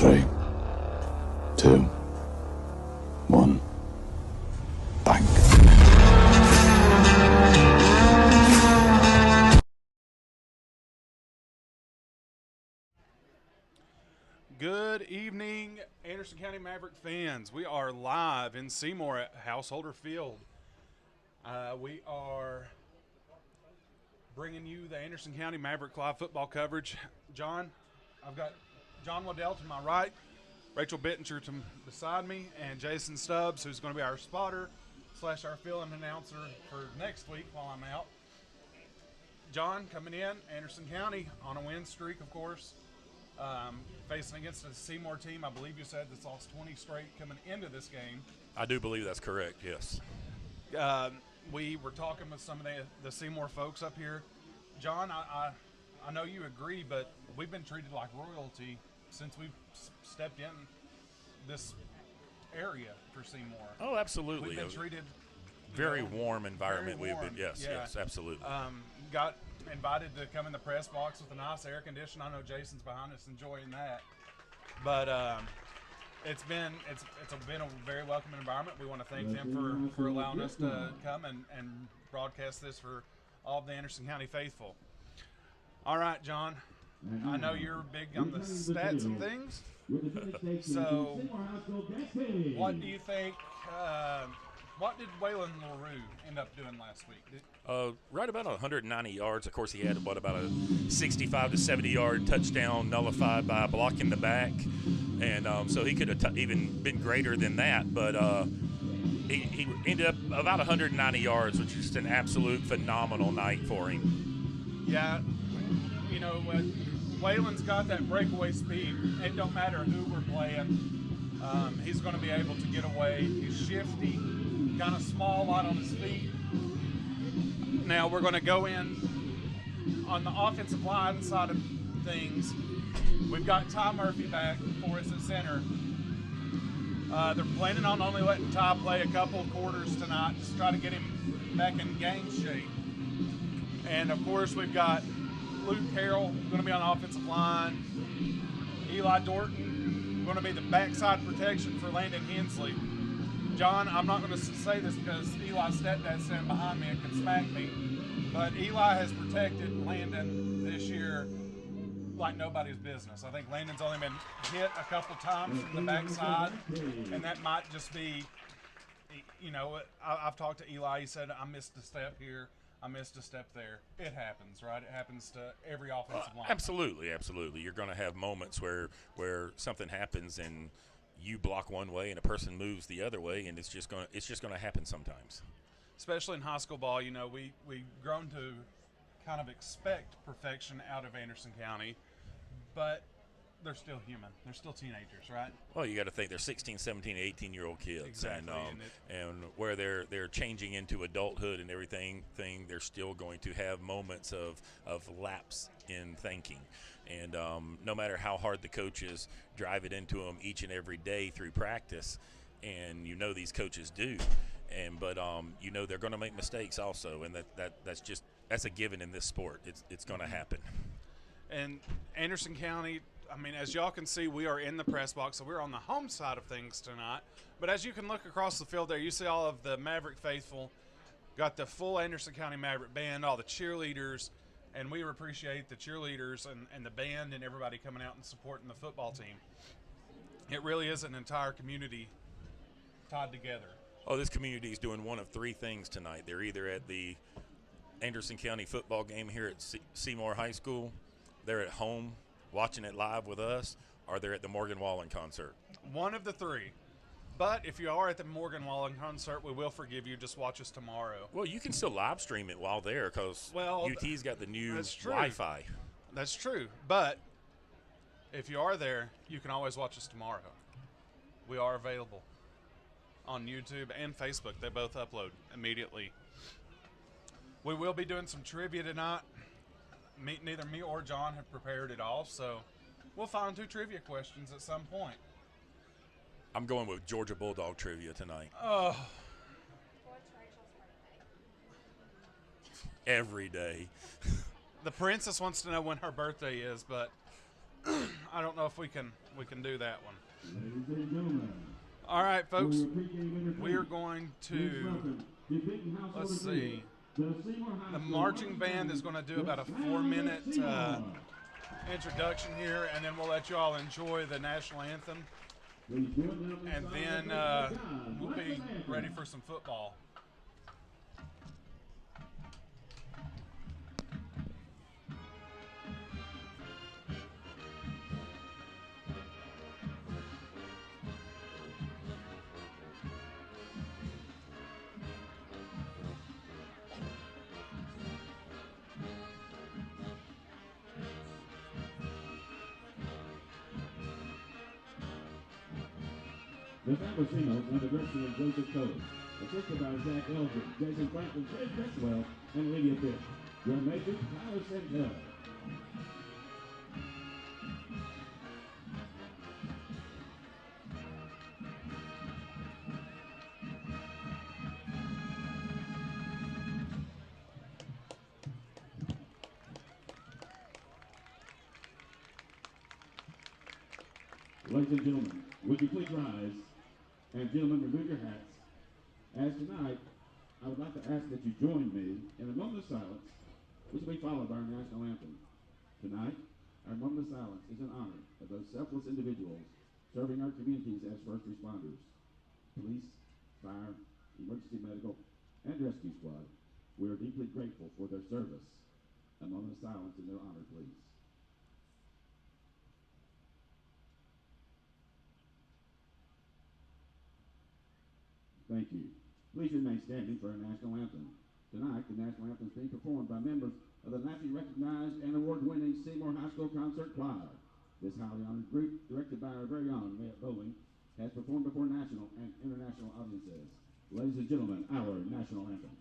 3, 2, 1. Bang. Good evening, Anderson County Maverick fans. We are live in Seymour at Householder Field. We are bringing you the Anderson County Maverick live football coverage. John, I've got John Waddell to my right, Rachel Bittinger beside me, and Jason Stubbs, who's going to be our spotter / our fill-in announcer for next week while I'm out. John coming in, Anderson County on a win streak, of course. Facing against a Seymour team, I believe you said, that's lost 20 straight coming into this game. I do believe that's correct, yes. We were talking with some of the Seymour folks up here. John, I know you agree, but we've been treated like royalty since we've stepped in this area for Seymour. Oh, absolutely. We've been treated very warm environment. Very warm. We've been, yes, absolutely. Got invited to come in the press box with a nice air condition. I know Jason's behind us enjoying that, but it's been a very welcoming environment. We want to thank them for allowing us to come and broadcast this for all of the Anderson County faithful. All right, John, I know you're big on the stats and things. So what do you think? What did Waylon LaRue end up doing last week? Right about 190 yards. Of course, he had about a 65 to 70-yard touchdown nullified by blocking the back. And so he could have even been greater than that. But he ended up about 190 yards, which is just an absolute phenomenal night for him. Yeah. You know, Waylon's got that breakaway speed. It don't matter who we're playing. He's going to be able to get away. He's shifty. Kind of small, light on his feet. Now we're going to go in on the offensive line side of things. We've got Ty Murphy back for us at center. They're planning on only letting Ty play a couple of quarters tonight, just try to get him back in game shape. And of course, we've got Luke Carroll going to be on the offensive line. Eli Dorton going to be the backside protection for Landon Hensley. John, I'm not going to say this because Eli's stepdad's standing behind me and can smack me, but Eli has protected Landon this year like nobody's business. I think Landon's only been hit a couple times from the backside, and that might just be, you know, I've talked to Eli. He said, I missed a step here. I missed a step there. It happens, right? It happens to every offensive line. Absolutely, absolutely. You're going to have moments where something happens and you block one way and a person moves the other way, and it's just going to happen sometimes. Especially in high school ball, you know, we've grown to kind of expect perfection out of Anderson County, but they're still human. They're still teenagers, right? Well, you got to think they're 16, 17, 18-year-old kids. Exactly. And where they're changing into adulthood and everything, they're still going to have moments of lapse in thinking. And no matter how hard the coaches drive it into them each and every day through practice, and you know these coaches do, but you know they're going to make mistakes also, and that's a given in this sport. It's going to happen. And Anderson County, I mean, as y'all can see, we are in the press box, so we're on the home side of things tonight. But as you can look across the field there, you see all of the Maverick faithful, got the full Anderson County Maverick band, all the cheerleaders. And we appreciate the cheerleaders and the band and everybody coming out and supporting the football team. It really is an entire community tied together. Oh, this community is doing one of three things tonight. They're either at the Anderson County football game here at Seymour High School, they're at home watching it live with us, or they're at the Morgan Wallen concert. One of the three. But if you are at the Morgan Wallen concert, we will forgive you. Just watch us tomorrow. Well, you can still live stream it while there because UT's got the new Wi-Fi. That's true. But if you are there, you can always watch us tomorrow. We are available on YouTube and Facebook. They both upload immediately. We will be doing some trivia tonight. Neither me or John have prepared it all, so we'll find 2 trivia questions at some point. I'm going with Georgia Bulldog trivia tonight. Oh. What's Rachel's birthday? Every day. The princess wants to know when her birthday is, but I don't know if we can do that one. Ladies and gentlemen, All right, folks. for your pregame entertainment, We are going please to, welcome the big household let's of see. the Seymour High The School marching band is going to do about a 4-minute Seymour. introduction here, and then we'll let you all enjoy the national anthem, Please join them and inside then the God we'll bless be America. ready for some football. The Fabricinos under direction of Joseph Cody, assisted by Zach Eldridge, Jason Franklin, Trey Criswell, and Lydia Fish. Your major, Tyler Sandell. Ladies and gentlemen, would you please rise? And gentlemen, remove your hats. As tonight, I would like to ask that you join me in a moment of silence, which will be followed by our national anthem. Tonight, our moment of silence is in honor of those selfless individuals serving our communities as first responders. Police, fire, emergency medical, and rescue squad. We are deeply grateful for their service. A moment of silence in their honor, please. Thank you. Please remain standing for our national anthem. Tonight, the national anthem is being performed by members of the nationally recognized and award-winning Seymour High School Concert Choir. This highly honored group, directed by our very own Matt Bowling, has performed before national and international audiences. Ladies and gentlemen, our national anthem.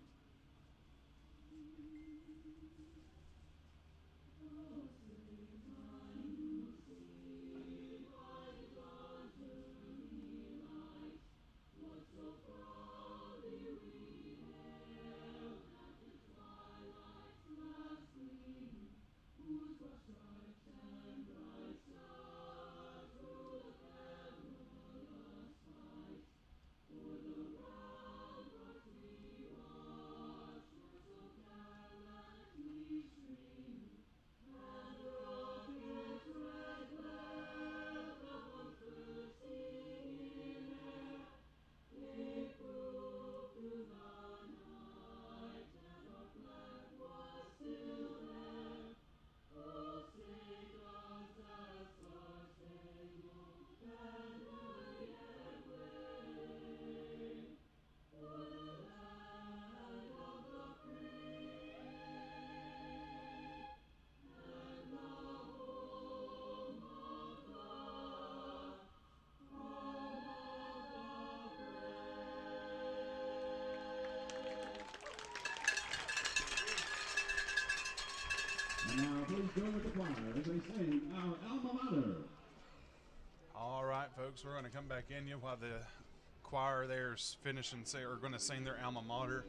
And now, please join with the choir as they sing our alma mater. All right, folks, we're going to come back in you while the choir there's finishing, are going to sing their alma mater.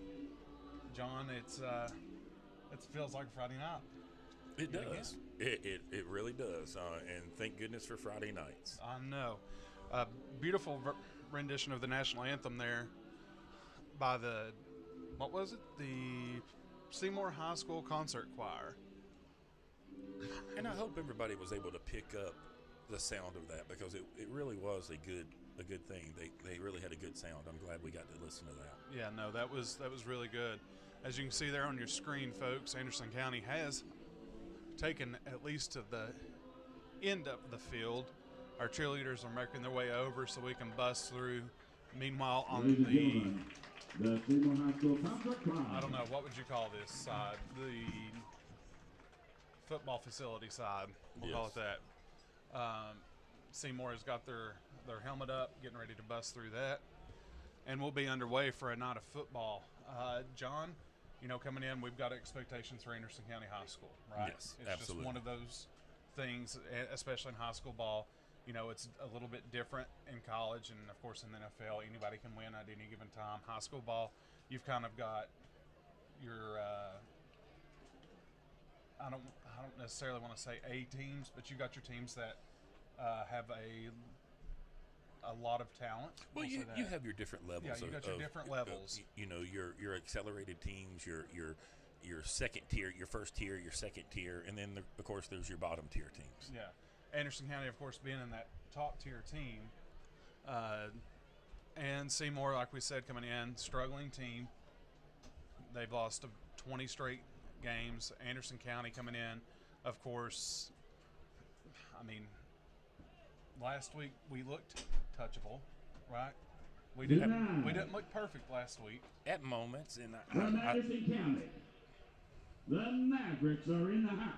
John, it feels like Friday night. It does. It really does. And thank goodness for Friday nights. I know. A beautiful rendition of the national anthem there by the, what was it? The Seymour High School Concert Choir. And I hope everybody was able to pick up the sound of that, because it really was a good thing. They really had a good sound. I'm glad we got to listen to that. Yeah, no, that was really good. As you can see there on your screen, folks, Anderson County has taken at least to the end of the field. Our cheerleaders are making their way over so we can bust through. Meanwhile, on Ladies and gentlemen, the Seymour High School Concert Choir. I don't know, what would you call this side? The football facility side. We'll call it that. Seymour has got their helmet up, getting ready to bust through that. And we'll be underway for a night of football. John, coming in, we've got expectations for Anderson County High School, right? Yes, it's absolutely. just one of those things, especially in high school ball. It's a little bit different in college, and of course in the NFL, anybody can win at any given time. High school ball, you've kind of got your I don't necessarily want to say A teams, but you got your teams that have a lot of talent. Well, you have your different levels. Yeah, you got your different levels. Your accelerated teams, your second tier, your first tier, your second tier, and then of course there's your bottom tier teams. Yeah, Anderson County, of course, being in that top tier team, and Seymour, like we said, coming in, struggling team. They've lost 20 straight games. Anderson County coming in, of course. I mean, last week we looked touchable, right? We didn't look perfect last week at moments, and from Anderson County, the Mavericks are in the house.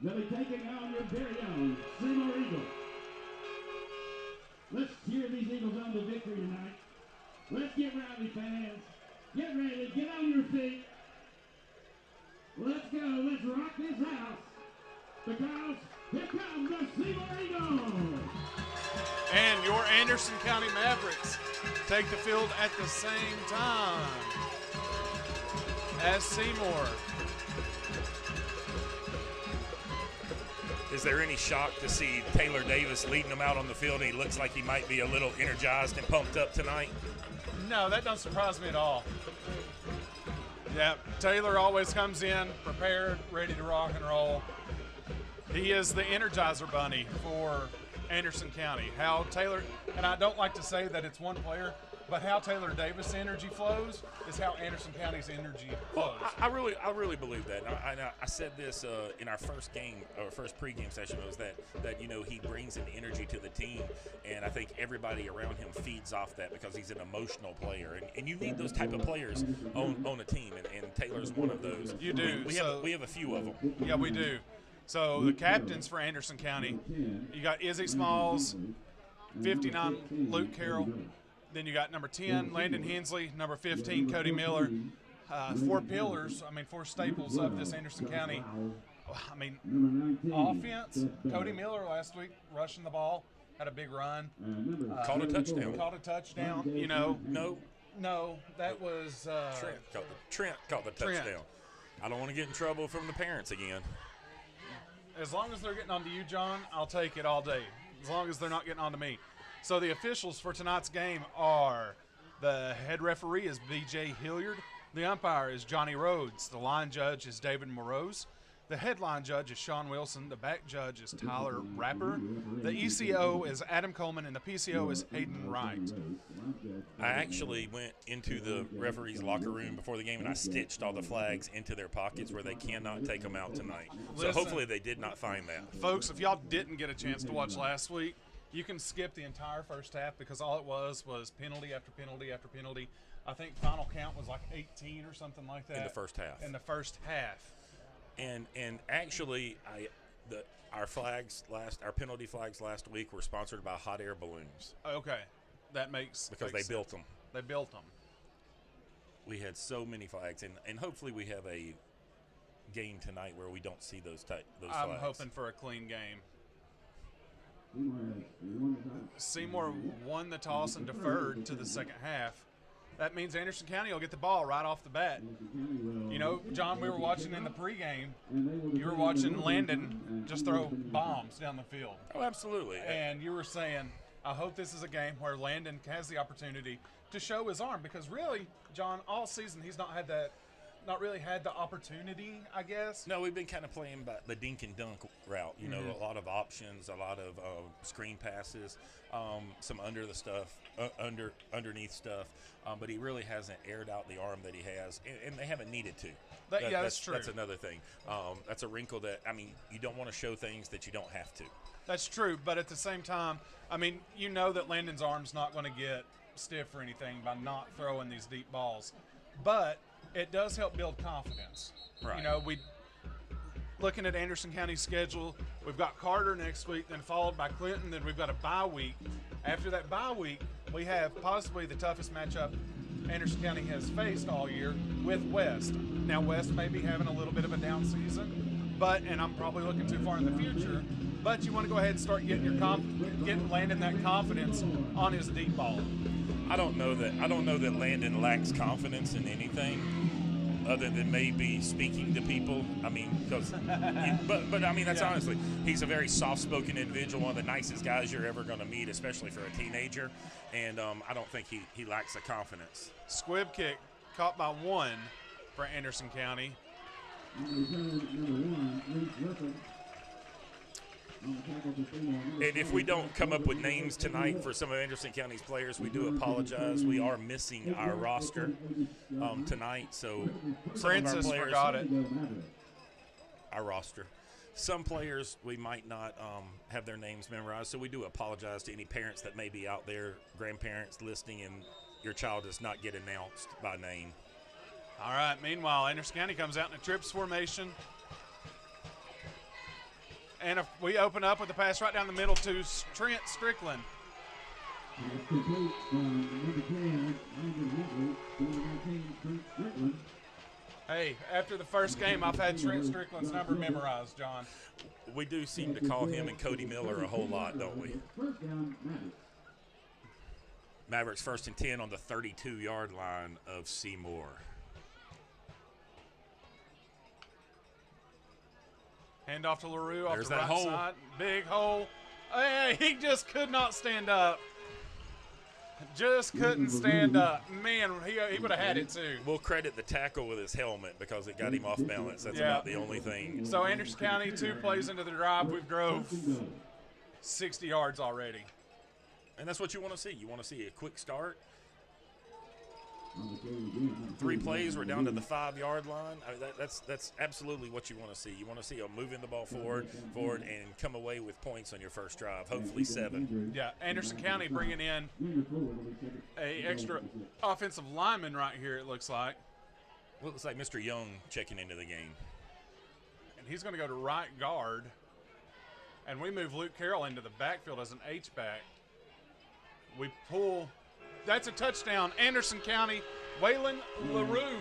They'll be taking on your very own Seymour Eagles. Let's cheer these Eagles on to victory tonight. Let's get rowdy, fans. Get ready. Get on your feet. Let's go. Let's rock this house. Because here comes the Seymour Eagles. And your Anderson County Mavericks take the field at the same time as Seymour. Is there any shock to see Taylor Davis leading them out on the field? He looks like he might be a little energized and pumped up tonight. No, that doesn't surprise me at all. Yeah, Taylor always comes in prepared, ready to rock and roll. He is the Energizer Bunny for Anderson County. How Taylor, and I don't like to say that it's one player, but how Taylor Davis' energy flows is how Anderson County's energy flows. I really believe that. I said this in our first game, or first pregame session, was that he brings an energy to the team, and I think everybody around him feeds off that because he's an emotional player, and you need those type of players on a team, and Taylor's one of those. You do. We have a few of them. Yeah, we do. So the captains for Anderson County, you got Izzy Smalls, 59 Luke Carroll. Then you got number 10, Landon Hensley, number 15, Cody Miller. Four pillars, four staples of this Anderson County. Offense, Cody Miller last week rushing the ball, had a big run. Caught a touchdown. No, that was Trent caught the touchdown. I don't want to get in trouble from the parents again. As long as they're getting onto you, John, I'll take it all day. As long as they're not getting onto me. So the officials for tonight's game are the head referee is B.J. Hilliard. The umpire is Johnny Rhodes. The line judge is David Morose. The headline judge is Sean Wilson. The back judge is Tyler Rapper. The ECO is Adam Coleman, and the PCO is Hayden Wright. I actually went into the referee's locker room before the game, and I stitched all the flags into their pockets where they cannot take them out tonight. So hopefully they did not find that. Folks, if y'all didn't get a chance to watch last week, you can skip the entire first half because all it was penalty after penalty after penalty. I think final count was like 18 or something like that. In the first half. And actually, our penalty flags last week were sponsored by Hot Air Balloons. Okay, that makes because makes they built them. They built them. We had so many flags, and hopefully we have a game tonight where we don't see those flags. I'm hoping for a clean game. Seymour won the toss and deferred to the second half. That means Anderson County will get the ball right off the bat. John, we were watching in the pregame. You were watching Landon just throw bombs down the field. Oh, absolutely. And you were saying, I hope this is a game where Landon has the opportunity to show his arm because really, John, all season he's not really had the opportunity, I guess. No, we've been kind of playing by the dink and dunk route. A lot of options, a lot of screen passes, some underneath stuff. But he really hasn't aired out the arm that he has, and they haven't needed to. That's true. That's another thing. That's a wrinkle that, you don't want to show things that you don't have to. That's true, but at the same time, that Landon's arm's not going to get stiff or anything by not throwing these deep balls. But it does help build confidence. Right. Looking at Anderson County's schedule, we've got Carter next week, then followed by Clinton, then we've got a bye week. After that bye week, we have possibly the toughest matchup Anderson County has faced all year with West. Now, West may be having a little bit of a down season, and I'm probably looking too far in the future, but you want to go ahead and start getting Landon that confidence on his deep ball. I don't know that Landon lacks confidence in anything. other than maybe speaking to people. I mean, because, but I mean, that's honestly, he's a very soft-spoken individual, one of the nicest guys you're ever going to meet, especially for a teenager. And I don't think he lacks the confidence. Squib kick caught by 1 for Anderson County. And if we don't come up with names tonight for some of Anderson County's players, we do apologize. We are missing our roster tonight, so Francis forgot it. Our roster. Some players we might not have their names memorized, so we do apologize to any parents that may be out there, grandparents listening, and your child does not get announced by name. All right, meanwhile, Anderson County comes out in a trips formation. And if we open up with a pass right down the middle to Trent Strickland. Hey, after the first game, I've had Trent Strickland's number memorized, John. We do seem to call him and Cody Miller a whole lot, don't we? Mavericks 1st and 10 on the 32-yard line of Seymour. Hand off to LaRue off There's the that right hole. side. Big hole. Hey, he just could not stand up. Just couldn't stand up. Man, he would have had it too. We'll credit the tackle with his helmet because it got him off balance. That's about the only thing. So Anderson County, 2 plays into the drive, we've drove 60 yards already. And that's what you want to see. You want to see a quick start. 3 plays, we're down to the 5-yard line. I mean, that's absolutely what you want to see. You want to see them moving the ball forward, and come away with points on your first drive. Hopefully 7. Yeah, Anderson County bringing in a extra offensive lineman right here. It looks like. Looks like Mr. Young checking into the game. And he's going to go to right guard. And we move Luke Carroll into the backfield as an H-back. We pull. That's a touchdown. Anderson County, Waylon LaRue.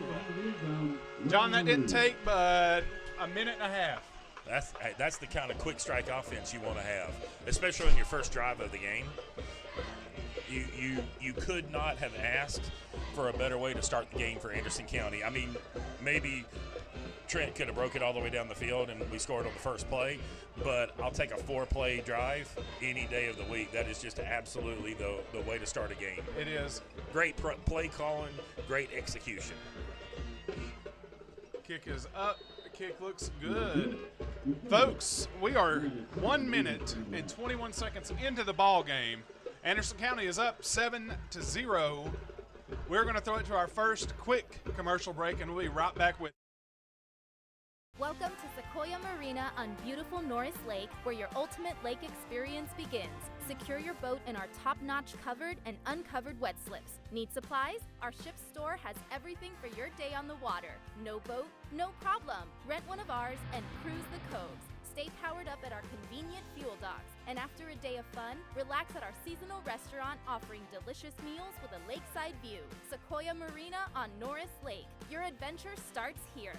John, that didn't take but a minute and a half. That's the kind of quick strike offense you want to have, especially on your first drive of the game. You could not have asked for a better way to start the game for Anderson County. I mean, maybe Trent could have broke it all the way down the field and we scored on the first play, but I'll take a 4-play drive any day of the week. That is just absolutely the way to start a game. It is. Great play calling, great execution. Kick is up. The kick looks good. Folks, we are 1 minute and 21 seconds into the ball game. Anderson County is up 7-0. We're going to throw it to our first quick commercial break, and we'll be right back with. Welcome to Sequoia Marina on beautiful Norris Lake, where your ultimate lake experience begins. Secure your boat in our top-notch covered and uncovered wet slips. Need supplies? Our ship store has everything for your day on the water. No boat? No problem. Rent one of ours and cruise the coves. Stay powered up at our convenient fuel docks. And after a day of fun, relax at our seasonal restaurant offering delicious meals with a lakeside view. Sequoia Marina on Norris Lake. Your adventure starts here.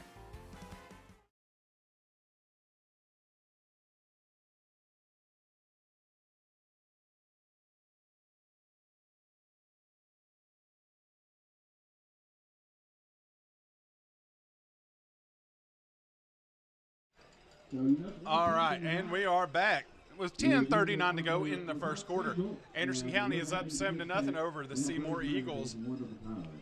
All right, and we are back. With 10:39 to go in the first quarter. Anderson County is up 7-0 over the Seymour Eagles.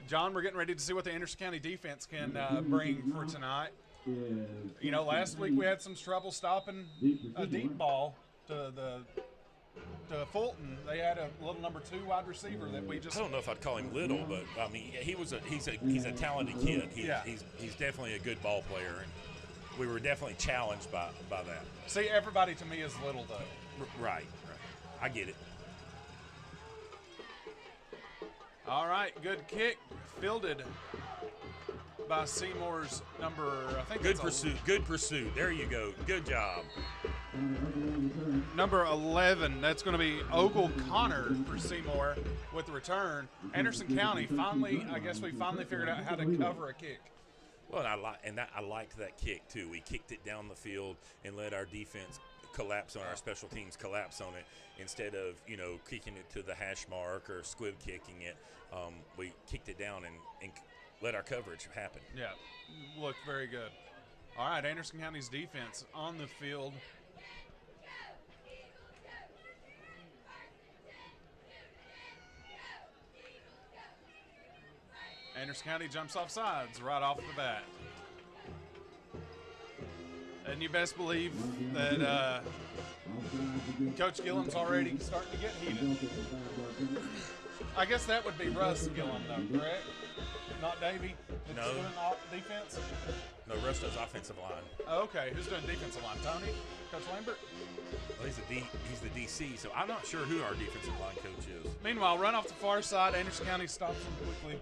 John, we're getting ready to see what the Anderson County defense can bring for tonight. You know, last week we had some trouble stopping a deep ball to Fulton. They had a little number 2 wide receiver that we just. I don't know if I'd call him little, but I mean he's a talented kid. He's definitely a good ball player, and we were definitely challenged by that. See, everybody to me is little though. Right. I get it. All right, good kick, fielded by Seymour's number. I think good pursuit. Good pursuit. There you go. Good job. Number 11. That's going to be Ogle Connor for Seymour with the return. Anderson County finally figured out how to cover a kick. Well, I liked that kick too. We kicked it down the field and let our defense collapse on our special teams collapse on it instead of kicking it to the hash mark or squib kicking it. We kicked it down and let our coverage happen. Yeah, looked very good. All right, Anderson County's defense on the field. Anderson County jumps off sides right off the bat. And you best believe that Coach Gillum's already starting to get heated. I guess that would be Russ Gillum, though, correct? Not Davey? No. Doing defense? No, Russ does offensive line. Oh, okay. Who's doing defensive line? Tony? Coach Lambert? Well, he's the DC, so I'm not sure who our defensive line coach is. Meanwhile, run off the far side. Anderson County stops him quickly.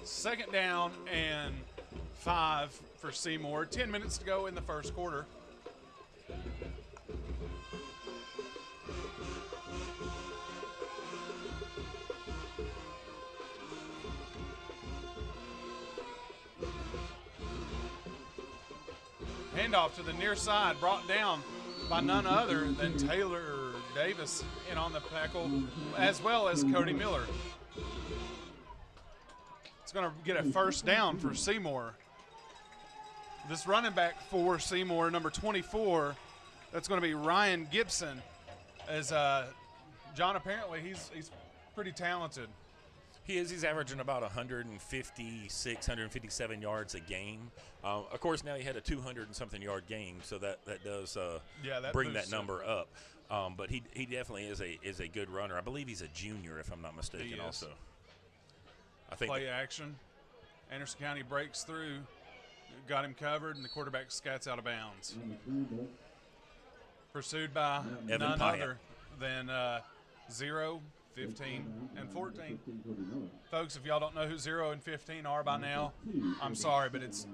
Second down and 5 for Seymour. 10 minutes to go in the first quarter. Handoff to the near side, brought down by none other than Taylor Davis in on the tackle, as well as Cody Miller. It's going to get a first down for Seymour. This running back for Seymour, number 24, that's going to be Ryan Gibson. As John, apparently he's pretty talented. He is. He's averaging about 156, 157 yards a game. Of course, now he had a 200 and something yard game, so that does that bring that boosts number up. But he definitely is a good runner. I believe he's a junior, if I'm not mistaken. He is. Also, I think Play action. Anderson County breaks through, got him covered, and the quarterback scats out of bounds. Pursued by Evan none Pyatt. other than 0, 15, and 14. Folks, if y'all don't know who 0 and 15 are by now, I'm sorry, but it's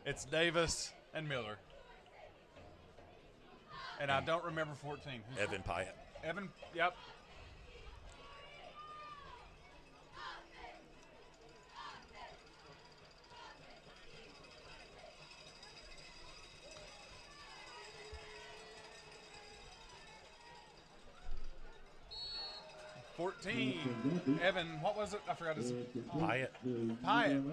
it's Davis and Miller. And I don't remember 14. Evan Pyatt. Evan, yep. Evan, what was it? I forgot his Pyatt. Pyatt.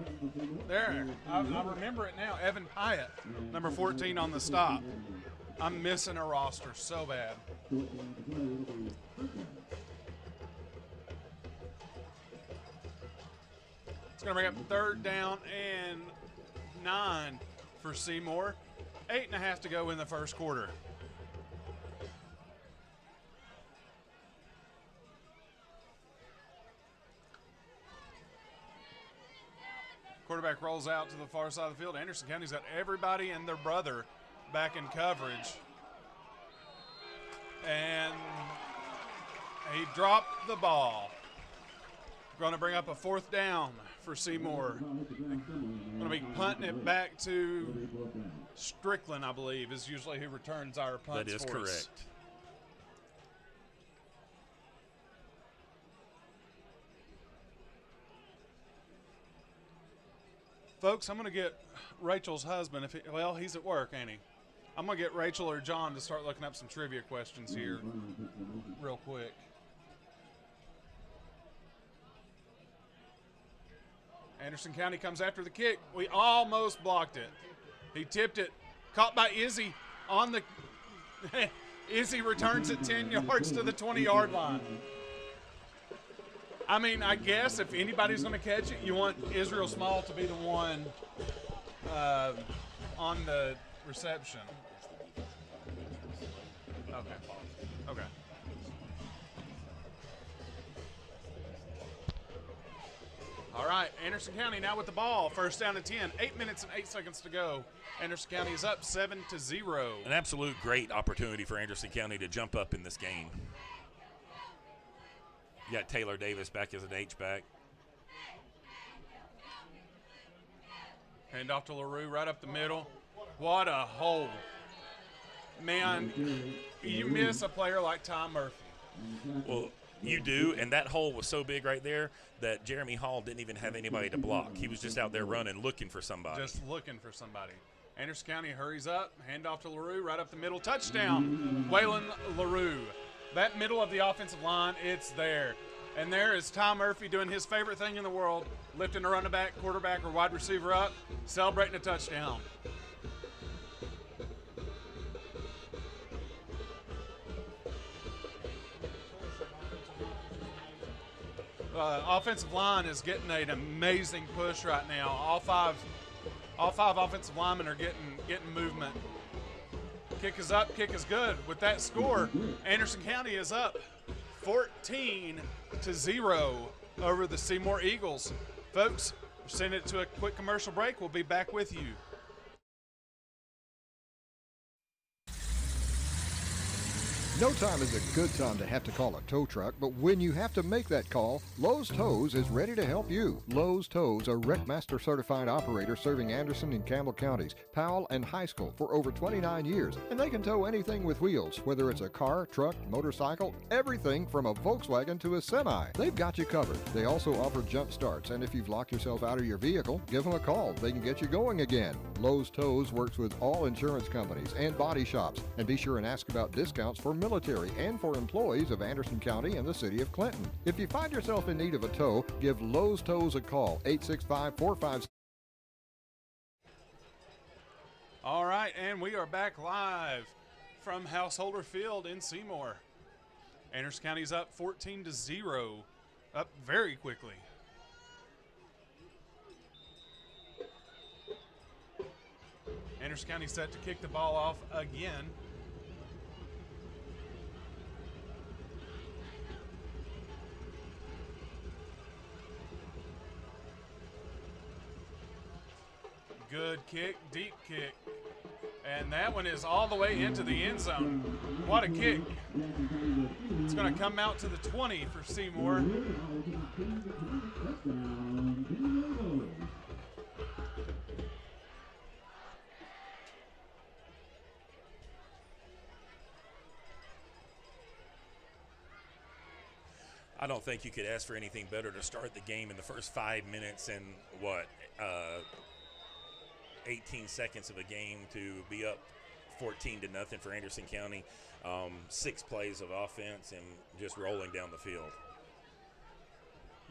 There. I remember it now. Evan Pyatt, number 14 on the stop. I'm missing a roster so bad. It's going to bring up third down and 9 for Seymour. 8.5 to go in the first quarter. Quarterback rolls out to the far side of the field. Anderson County's got everybody and their brother back in coverage. And he dropped the ball. Going to bring up a fourth down for Seymour. Going to be punting it back to Strickland, I believe, is usually who returns our punts That is for us. correct. Folks, I'm going to get Rachel's husband. He's at work, ain't he? I'm going to get Rachel or John to start looking up some trivia questions here real quick. Anderson County comes after the kick. We almost blocked it. He tipped it. Caught by Izzy on the – Izzy returns it 10 yards to the 20-yard line. I mean, I guess if anybody's going to catch it, you want Israel Small to be the one on the reception. Okay. All right, Anderson County now with the ball. First down and 10. 8 minutes and 8 seconds to go. Anderson County is up 7-0. An absolute great opportunity for Anderson County to jump up in this game. You got Taylor Davis back as an H-back. Hand off to LaRue right up the middle. What a hole. Man, you miss a player like Tom Murphy. Well, You do, and that hole was so big right there that Jeremy Hall didn't even have anybody to block. He was just out there running, looking for somebody. Just looking for somebody. Anderson County hurries up, handoff to LaRue, right up the middle, touchdown, Waylon LaRue. That middle of the offensive line, it's there. And there is Ty Murphy doing his favorite thing in the world, lifting a running back, quarterback, or wide receiver up, celebrating a touchdown. Offensive line is getting an amazing push right now. All five offensive linemen are getting movement. Kick is up, kick is good. With that score, Anderson County is up 14-0 over the Seymour Eagles. Folks, we're sending it to a quick commercial break. We'll be back with you. No time is a good time to have to call a tow truck, but when you have to make that call, Lowe's Tows is ready to help you. Lowe's Tows are Wreckmaster certified operators serving Anderson and Campbell counties, Powell, and High School for over 29 years, and they can tow anything with wheels, whether it's a car, truck, motorcycle, everything from a Volkswagen to a semi. They've got you covered. They also offer jump starts, and if you've locked yourself out of your vehicle, give them a call. They can get you going again. Lowe's Tows works with all insurance companies and body shops, and be sure and ask about discounts for military and for employees of Anderson County and the city of Clinton. If you find yourself in need of a tow, give Lowe's Tows a call, 865-456. All right, and we are back live from Householder Field in Seymour. Anderson County's up 14-0, up very quickly. Anderson County set to kick the ball off again. Good kick, deep kick. And that one is all the way into the end zone. What a kick. It's going to come out to the 20 for Seymour. I don't think you could ask for anything better to start the game in the first 5 minutes and 18 seconds of a game to be up 14-0 for Anderson County. 6 plays of offense and just rolling down the field.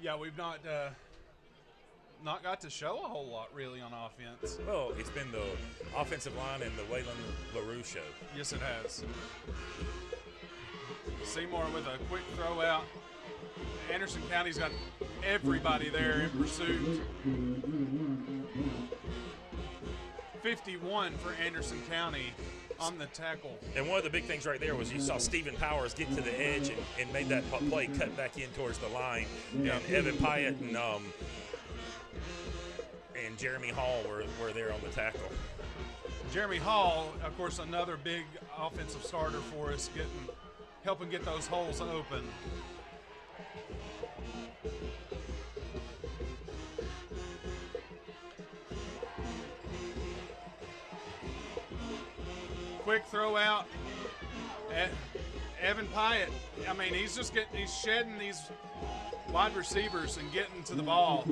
Yeah, we've not got to show a whole lot really on offense. Well, it's been the offensive line and the Waylon LaRue show. Yes, it has. Seymour with a quick throw out. Anderson County's got everybody there in pursuit. 51 for Anderson County on the tackle. And one of the big things right there was you saw Stephen Powers get to the edge and made that play cut back in towards the line. Yeah. And Evan Pyatt and Jeremy Hall were there on the tackle. Jeremy Hall, of course, another big offensive starter for us, helping get those holes open. Quick throw out at Evan Pyatt. I mean, he's shedding these wide receivers and getting to the ball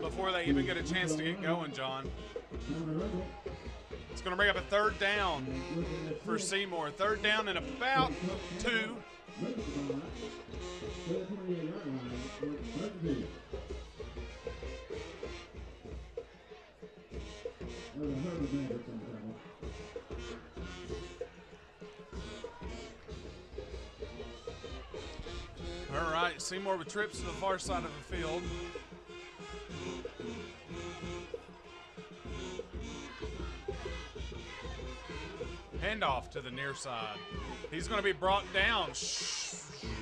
before they even get a chance to get going, John. It's going to bring up a third down for Seymour. Third down and about 2. All right, Seymour with trips to the far side of the field. Handoff to the near side. He's going to be brought down.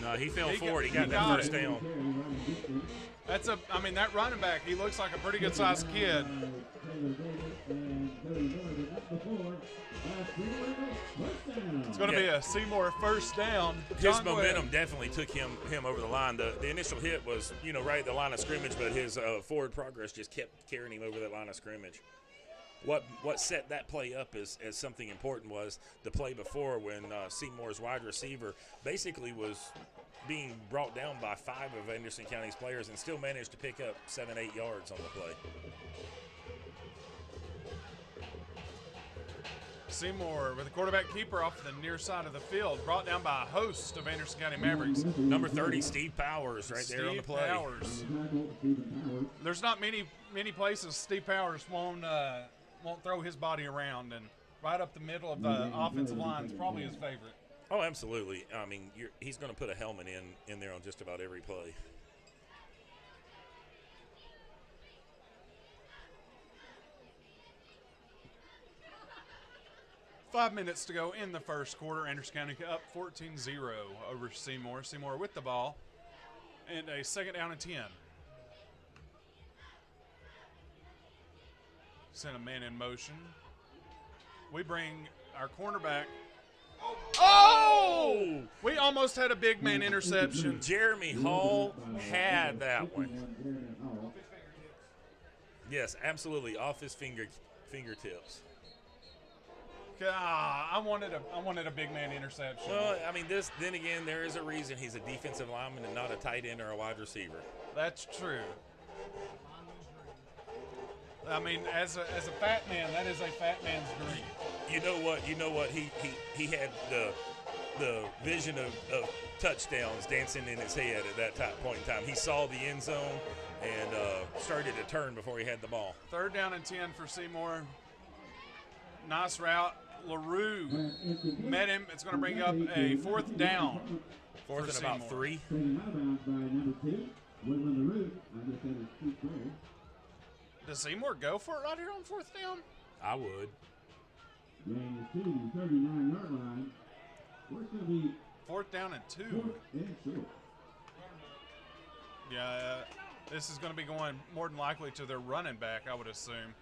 No, he fell forward. He got that first down. That running back, he looks like a pretty good sized kid. It's going to be a Seymour first down. His momentum definitely took him over the line. The initial hit was, right at the line of scrimmage, but his forward progress just kept carrying him over that line of scrimmage. What set that play up as something important was the play before when Seymour's wide receiver basically was being brought down by 5 of Anderson County's players and still managed to pick up 7-8 yards on the play. Seymour with the quarterback keeper off the near side of the field, brought down by a host of Anderson County Mavericks. Number 30, Steve Powers, right there on the play. Powers. There's not many places Steve Powers won't throw his body around, and right up the middle of the offensive line is probably his favorite. Oh, absolutely. I mean, he's going to put a helmet in there on just about every play. Five minutes to go in the first quarter. Anderson County up 14-0 over Seymour. Seymour with the ball, and a 2nd down and 10. Send a man in motion. We bring our cornerback. Oh! We almost had a big man interception. Jeremy Hall had that one. Yes, absolutely, off his fingertips. I wanted a big man interception. Well, I mean, then again, there is a reason he's a defensive lineman and not a tight end or a wide receiver. That's true. I mean, as a fat man, that is a fat man's dream. You know what? He had the vision of touchdowns dancing in his head at that point in time. He saw the end zone and started to turn before he had the ball. 3rd down and 10 for Seymour. Nice route. LaRue met him. It's going to bring up a 4th down. 4th and about 3. Does Seymour go for it right here on 4th down? I would. 39-yard line. Where's going to be 4th down and 2. Yeah, this is going to be going more than likely to their running back, I would assume.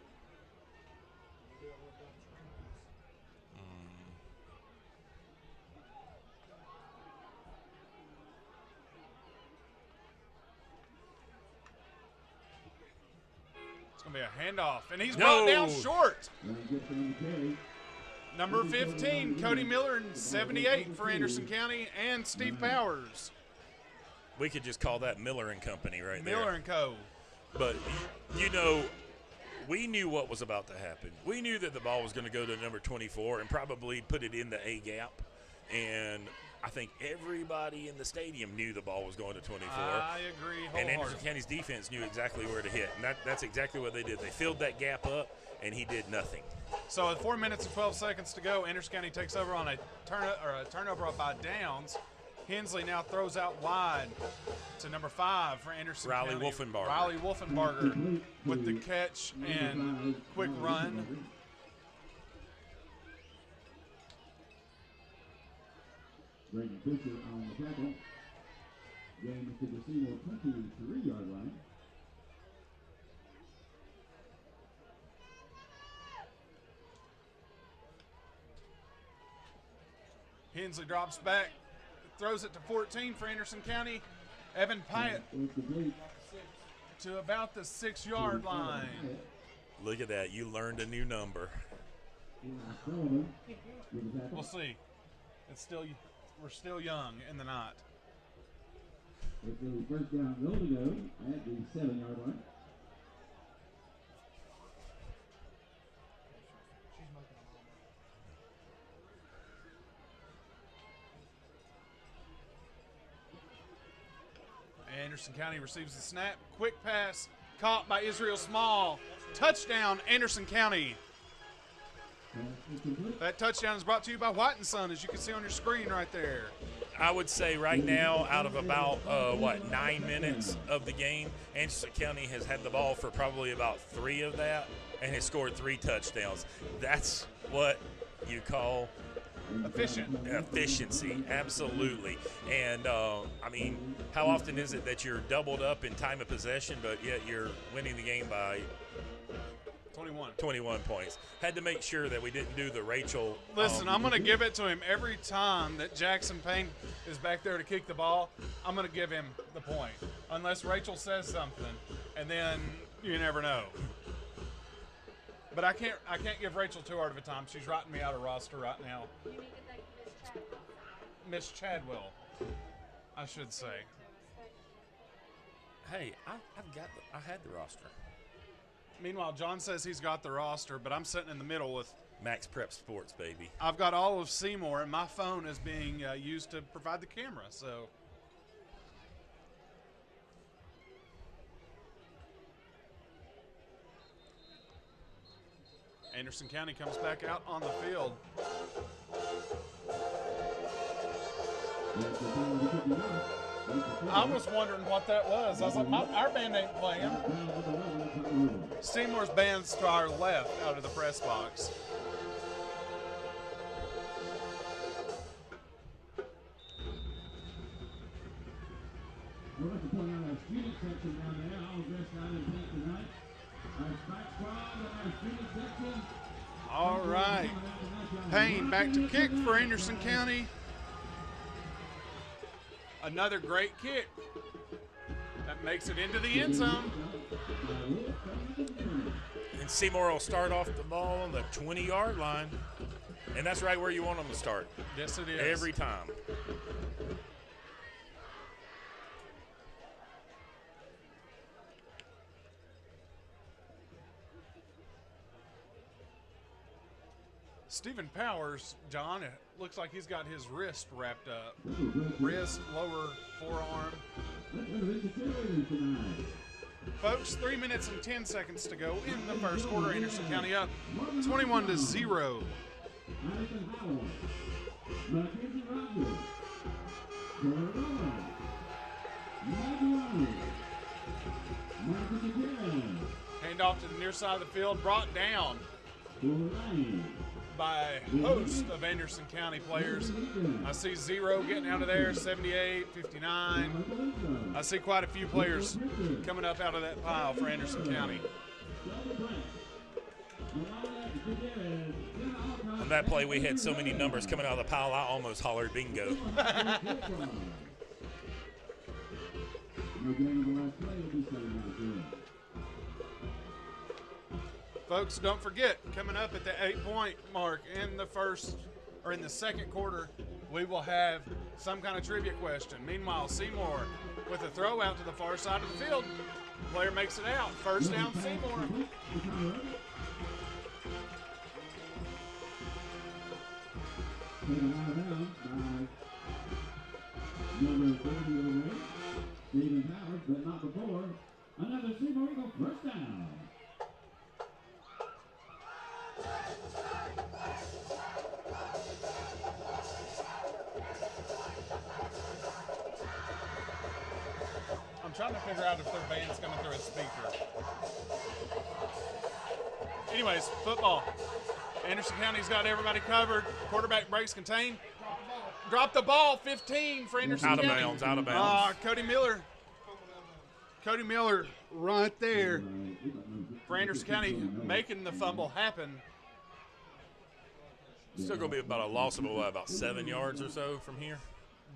It's going to be a handoff, and he's brought down short. Number 15, Cody Miller, and 78 for Anderson County, and Steve Powers. We could just call that Miller and Company right there. Miller and Co. But, we knew what was about to happen. We knew that the ball was going to go to number 24 and probably put it in the A gap. And I think everybody in the stadium knew the ball was going to 24. I agree wholeheartedly. And Anderson County's defense knew exactly where to hit. And that's exactly what they did. They filled that gap up, and he did nothing. So with 4 minutes and 12 seconds to go, Anderson County takes over on a turnover by downs. Hensley now throws out wide to number 5 for Anderson Riley County. Wolfenbarger. Riley Wolfenbarger with the catch and quick run. Brandon Fisher on the tackle. Gain to the Seymour 23-yard line. Hensley drops back, throws it to 14 for Anderson County. Evan Pyatt to about the 6-yard line. Look at that. You learned a new number. We'll see. We're still young in the night. It's a 1st down goal to go at the 7-yard line. Anderson County receives the snap. Quick pass caught by Israel Small. Touchdown, Anderson County. That touchdown is brought to you by White & Son, as you can see on your screen right there. I would say right now, out of about, 9 minutes of the game, Anderson County has had the ball for probably about 3 of that and has scored 3 touchdowns. That's what you call efficiency, absolutely. And, how often is it that you're doubled up in time of possession, but yet you're winning the game by 21 points. Had to make sure that we didn't do the Rachel. Listen, I'm going to give it to him every time that Jackson Payne is back there to kick the ball. I'm going to give him the point, unless Rachel says something, and then you never know. But I can't give Rachel too hard of a time. She's writing me out of roster right now. You mean like Miss Chadwell. I should say. Hey, I had the roster. Meanwhile, John says he's got the roster, but I'm sitting in the middle with Max Prep Sports, baby. I've got all of Seymour, and my phone is being used to provide the camera. So, Anderson County comes back out on the field. I was wondering what that was. I was like, our band ain't playing. Seymour's band's to our left out of the press box. We'd like to point out our student section down there, all dressed out in pink tonight. Our spike squad and our student section. All right. Payne back to kick for Anderson County. Another great kick. That makes it into the end zone. And Seymour will start off the ball on the 20-yard line. And that's right where you want them to start. Yes, it is. Every time. Stephen Powers, John, it looks like he's got his wrist wrapped up. Wrist, lower forearm. Folks, 3 minutes and 10 seconds to go in the first quarter. Anderson County up 21-0. Handoff to the near side of the field, brought down by a host of Anderson County players. I see Zero getting out of there, 78, 59. I see quite a few players coming up out of that pile for Anderson County. On that play, we had so many numbers coming out of the pile, I almost hollered bingo. Folks, don't forget, coming up at the 8-point mark in the second quarter, we will have some kind of trivia question. Meanwhile, Seymour with a throw out to the far side of the field. Player makes it out. First down, Seymour. Stephen Powers, but not before. Another Seymour Eagle first down. I'm trying to figure out if their band's coming through a speaker. Anyways, football. Anderson County's got everybody covered. Quarterback breaks contained. Drop the ball, 15 for Anderson County. Out of bounds. Cody Miller right there for Anderson County making the fumble happen. Still going to be about a loss of about 7 yards or so from here.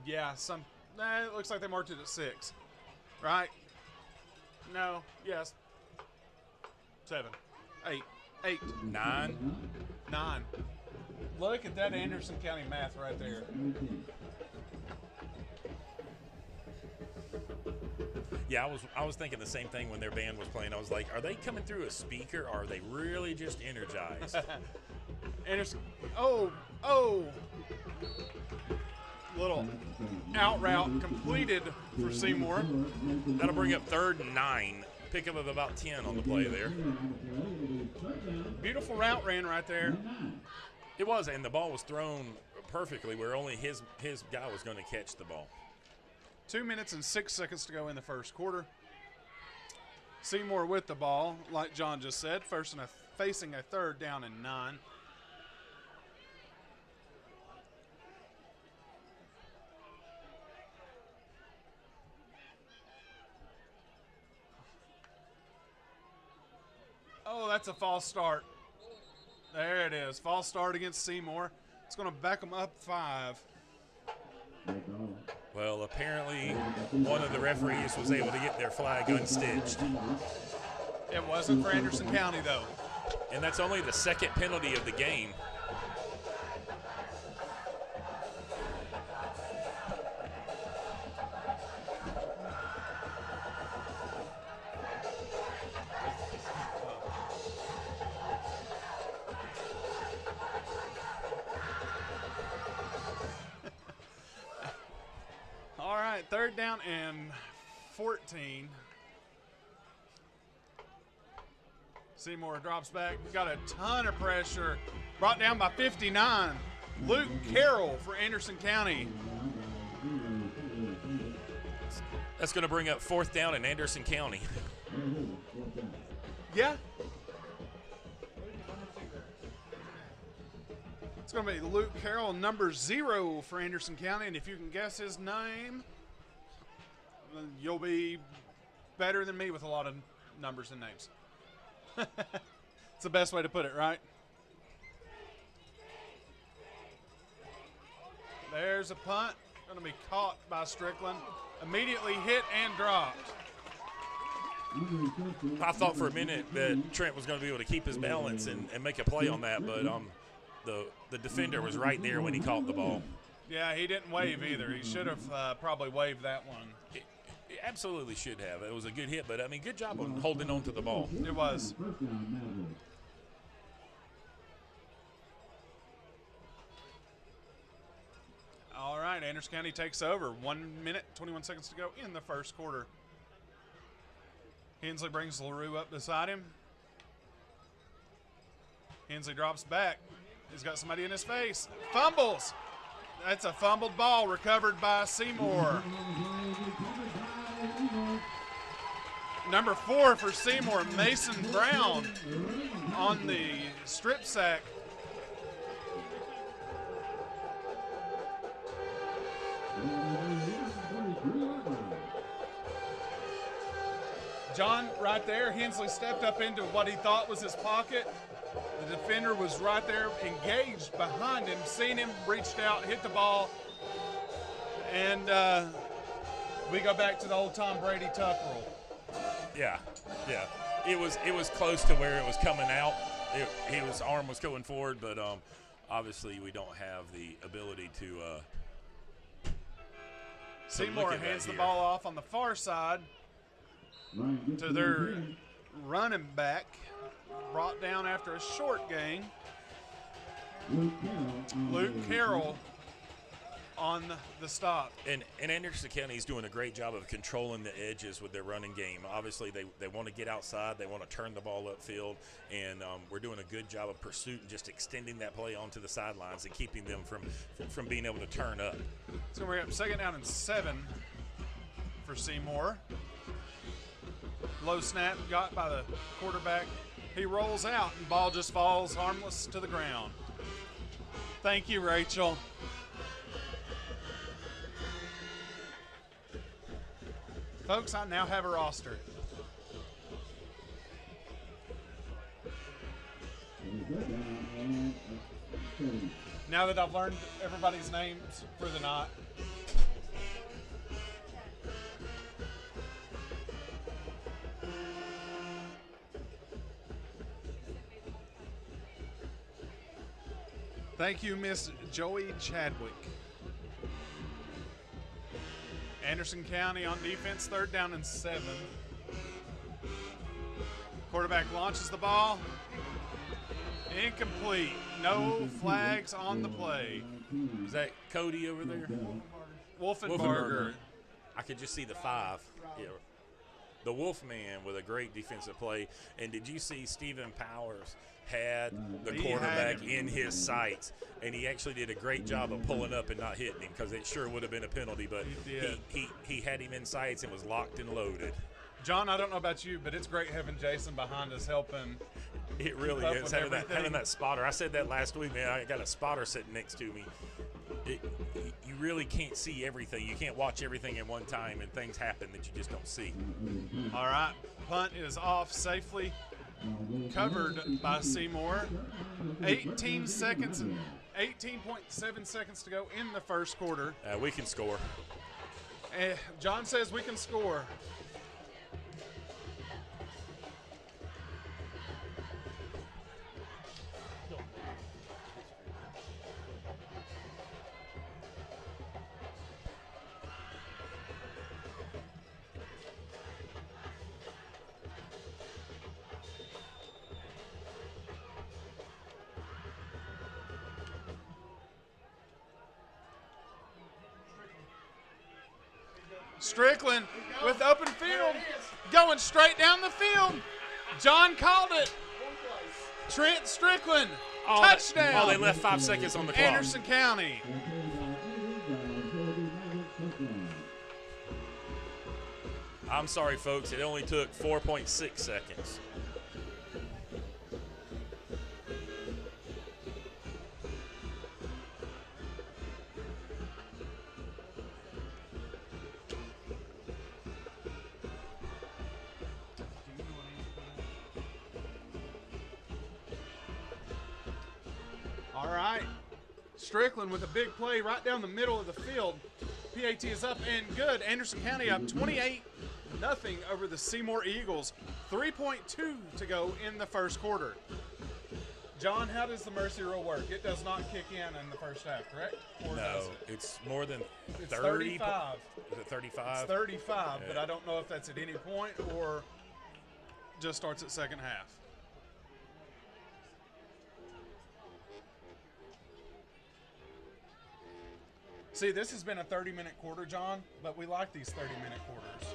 Yeah, it looks like they marked it at 6. Right? No, yes. 7, 8, 9. 9. Look at that Anderson County math right there. Yeah, I was thinking the same thing when their band was playing. I was like, are they coming through a speaker or are they really just energized? Anderson, little out route completed for Seymour. That'll bring up 3rd and 9. Pickup of about 10 on the play there. Beautiful route ran right there. It was, and the ball was thrown perfectly where only his guy was going to catch the ball. 2 minutes and 6 seconds to go in the first quarter. Seymour with the ball, like John just said, facing a 3rd down and 9. Oh, that's a false start. There it is. False start against Seymour. It's going to back them up 5. Well, apparently one of the referees was able to get their flag unstitched. It wasn't for Anderson County, though. And that's only the 2nd penalty of the game. right, 3rd down and 14. Seymour drops back. Got a ton of pressure. Brought down by 59. Luke Carroll for Anderson County. That's going to bring up 4th down in Anderson County. Yeah. It's going to be Luke Carroll, number 0 for Anderson County. And if you can guess his name, then you'll be better than me with a lot of numbers and names. It's the best way to put it, right? There's a punt. Going to be caught by Strickland. Immediately hit and dropped. I thought for a minute that Trent was going to be able to keep his balance and make a play on that, but the defender was right there when he caught the ball. Yeah, he didn't wave either. He should have probably waved that one. He absolutely should have. It was a good hit, but, I mean, good job on holding on to the ball. It was. All right, Anderson County takes over. 1 minute, 21 seconds to go in the first quarter. Hensley brings LaRue up beside him. Hensley drops back. He's got somebody in his face. Fumbles. That's a fumbled ball recovered by Seymour. Number 4 for Seymour, Mason Brown on the strip sack. John, right there, Hensley stepped up into what he thought was his pocket. The defender was right there, engaged behind him, seen him, reached out, hit the ball, and we go back to the old Tom Brady tuck rule. Yeah. It was close to where it was coming out. His arm was going forward, but obviously we don't have the ability to. Seymour hands the ball off on the far side to their running back, brought down after a short gain. Luke Carroll on the stop. And Anderson County is doing a great job of controlling the edges with their running game. Obviously, they want to get outside. They want to turn the ball upfield. And we're doing a good job of pursuit and just extending that play onto the sidelines and keeping them from being able to turn up. So we're up 2nd down and 7 for Seymour. Low snap got by the quarterback. He rolls out and ball just falls harmless to the ground. Thank you, Rachel. Folks, I now have a roster. Now that I've learned everybody's names for the night. Thank you, Miss Joey Chadwick. Anderson County on defense, 3rd down and 7. Quarterback launches the ball. Incomplete. No flags on the play. Is that Cody over there? Wolfenbarger. I could just see the 5. Yeah. The Wolfman with a great defensive play. And did you see Stephen Powers had the quarterback in his sights, and he actually did a great job of pulling up and not hitting him, because it sure would have been a penalty, but he had him in sights and was locked and loaded. John, I don't know about you, but it's great having Jason behind us helping. It really is, having that spotter. I said that last week, man. I got a spotter sitting next to me. You really can't see everything. You can't watch everything at one time, and things happen that you just don't see. All right, punt is off safely. Covered by Seymour. 18.7 seconds to go in the first quarter. We can score. John says we can score. Strickland with open field, going straight down the field. John called it. Trent Strickland, touchdown. They left 5 seconds on the clock. Anderson County. I'm sorry, folks. It only took 4.6 seconds. All right. Strickland with a big play right down the middle of the field. PAT is up and good. Anderson County up 28-0 over the Seymour Eagles. 3.2 to go in the first quarter. John, how does the mercy rule work? It does not kick in the first half, correct? Or No, it's more than 30. It's 35. Is it 35? It's 35, Yeah. but I don't know if that's at any point or just starts at second half. See, this has been a 30-minute quarter, John, but we like these 30-minute quarters.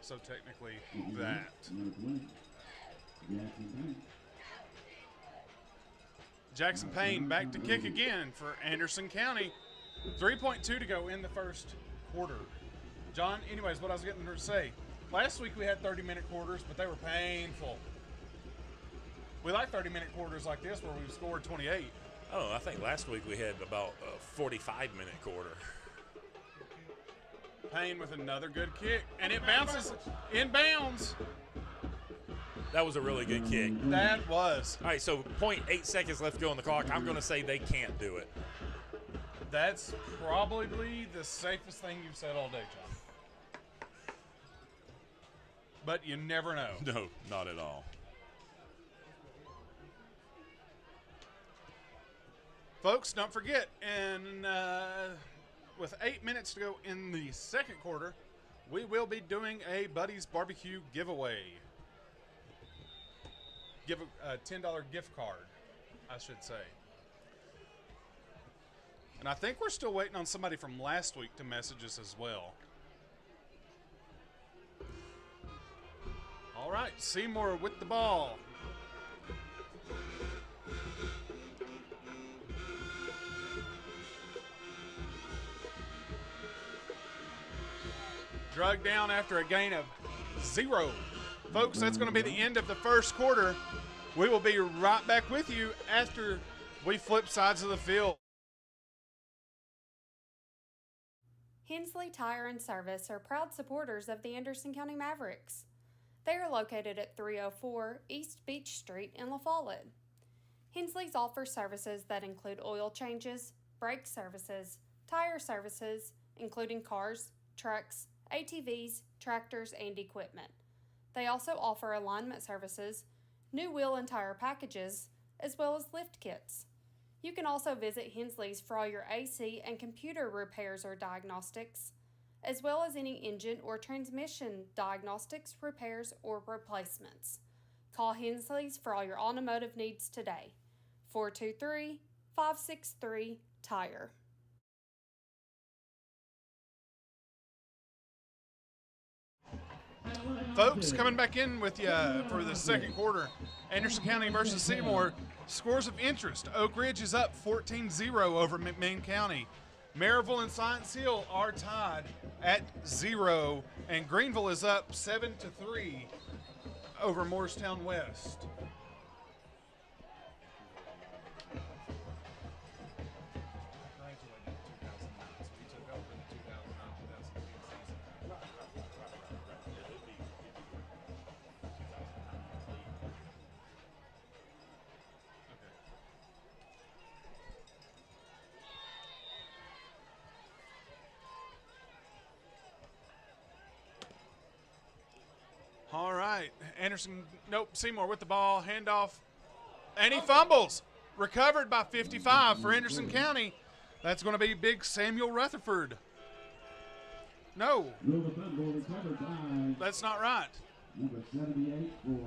So technically that. Jackson Payne back to kick again for Anderson County. 3.2 to go in the first quarter. John, anyways, what I was getting to say. Last week we had 30-minute quarters, but they were painful. We like 30-minute quarters like this where we've scored 28. Oh, I think last week we had about a 45-minute quarter. Payne with another good kick, and it bounces in bounds. That was a really good kick. That was. All right, so 0.8 seconds left to go on the clock. I'm going to say they can't do it. That's probably the safest thing you've said all day, John. But you never know. No, not at all. Folks, don't forget, and with 8 minutes to go in the second quarter, we will be doing a Buddy's Barbecue giveaway. Give a $10 gift card, I should say. And I think we're still waiting on somebody from last week to message us as well. All right, Seymour with the ball. Drugged down after a gain of 0. Folks, that's going to be the end of the first quarter. We will be right back with you after we flip sides of the field. Hensley Tire and Service are proud supporters of the Anderson County Mavericks. They are located at 304 East Beach Street in La Follette. Hensley's offers services that include oil changes, brake services, tire services, including cars, trucks, ATVs, tractors, and equipment. They also offer alignment services, new wheel and tire packages, as well as lift kits. You can also visit Hensley's for all your AC and computer repairs or diagnostics, as well as any engine or transmission diagnostics, repairs, or replacements. Call Hensley's for all your automotive needs today. 423-563-TIRE. Folks, coming back in with you for the second quarter. Anderson County versus Seymour. Scores of interest. Oak Ridge is up 14-0 over McMinn County. Maryville and Science Hill are tied at 0. And Greenville is up 7-3 over Morristown West. Seymour with the ball, handoff, and he fumbles. Recovered by 55 for Anderson County. That's going to be big Samuel Rutherford. No, that's not right. Number 78 for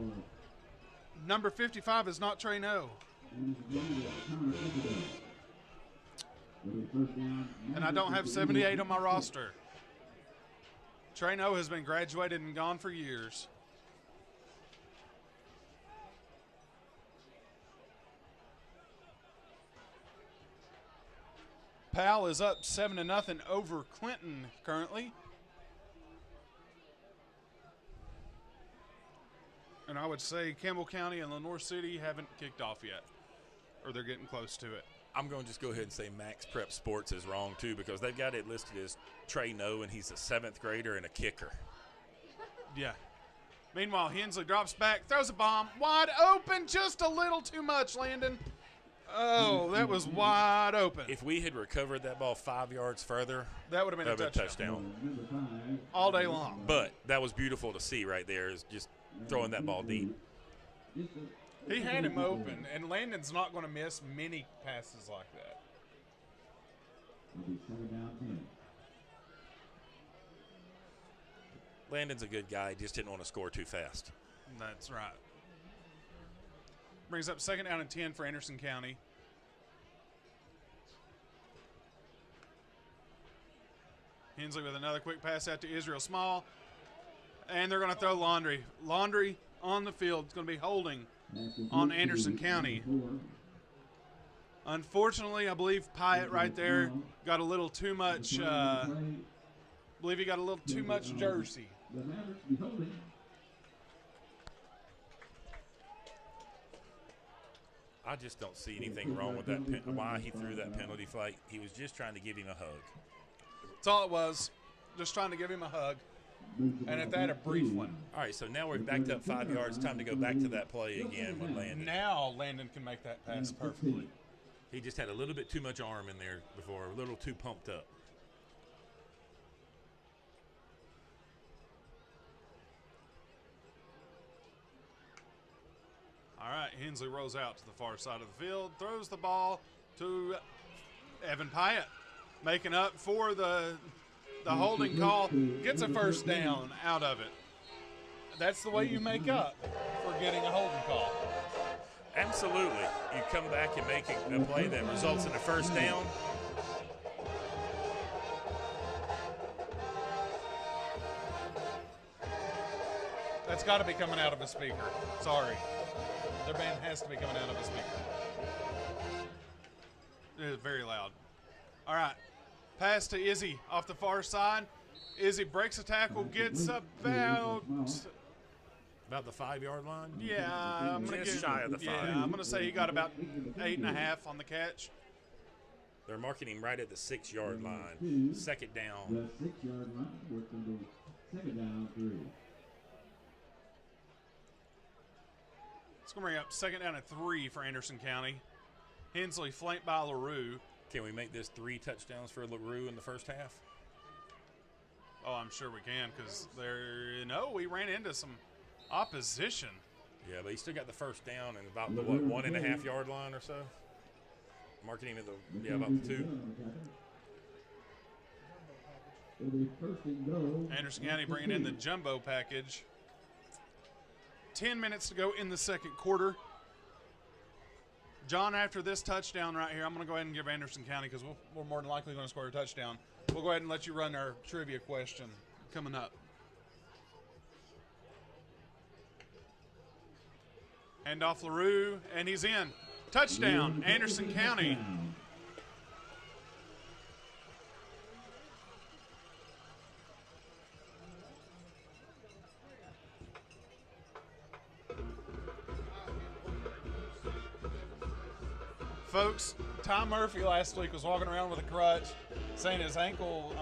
Number 55 is not Trey No. And I don't have 78 on my roster. Trey No has been graduated and gone for years. Powell is up 7-0 over Clinton currently. And I would say Campbell County and Lenoir City haven't kicked off yet, or they're getting close to it. I'm going to just go ahead and say Max Prep Sports is wrong, too, because they've got it listed as Trey No, and he's a 7th grader and a kicker. Yeah. Meanwhile, Hensley drops back, throws a bomb, wide open, just a little too much, Landon. Oh, that was wide open. If we had recovered that ball 5 yards further, that would have been a touchdown. All day long. But that was beautiful to see right there, is just throwing that ball deep. He had him open, and Landon's not going to miss many passes like that. Landon's a good guy. He just didn't want to score too fast. That's right. Brings up 2nd down and 10 for Anderson County. Hensley with another quick pass out to Israel Small. And they're going to throw Laundry. Laundry on the field. It's going to be holding on Anderson County. Unfortunately, I believe Pyatt right there got a little too much. I believe he got a little too much jersey. I just don't see anything wrong with that. Why he threw that penalty flag. He was just trying to give him a hug. That's all it was. Just trying to give him a hug. And at that, a brief one. All right, so now we're backed up 5 yards. Time to go back to that play again with Landon. Now Landon can make that pass perfectly. He just had a little bit too much arm in there before, a little too pumped up. All right, Hensley rolls out to the far side of the field, throws the ball to Evan Pyatt, making up for the holding call, gets a first down out of it. That's the way you make up for getting a holding call. Absolutely. You come back and make a play that results in a first down. That's got to be coming out of a speaker. Sorry. Their band has to be coming out of a speaker. It is very loud. All right. Pass to Izzy off the far side. Izzy breaks a tackle, gets about the 5 yard line? Yeah, I'm going to get shy of the 5. Yeah, I'm going to say he got about 8.5 on the catch. They're marking him right at the 6 yard line. 2nd down. The 6 yard line, work into 2nd down, 3. It's going to bring up 2nd down and 3 for Anderson County. Hensley flanked by LaRue. Can we make this 3 touchdowns for LaRue in the first half? Oh, I'm sure we can, because we ran into some opposition. Yeah, but he still got the first down and about the 1.5 yard line or so. Marking him at about the 2. Anderson County bringing in the jumbo package. 10 minutes to go in the second quarter. John, after this touchdown right here, I'm going to go ahead and give Anderson County, because we're more than likely going to score a touchdown. We'll go ahead and let you run our trivia question coming up. Hand off LaRue, and he's in. Touchdown, Anderson County. Folks, Tom Murphy last week was walking around with a crutch, saying his ankle's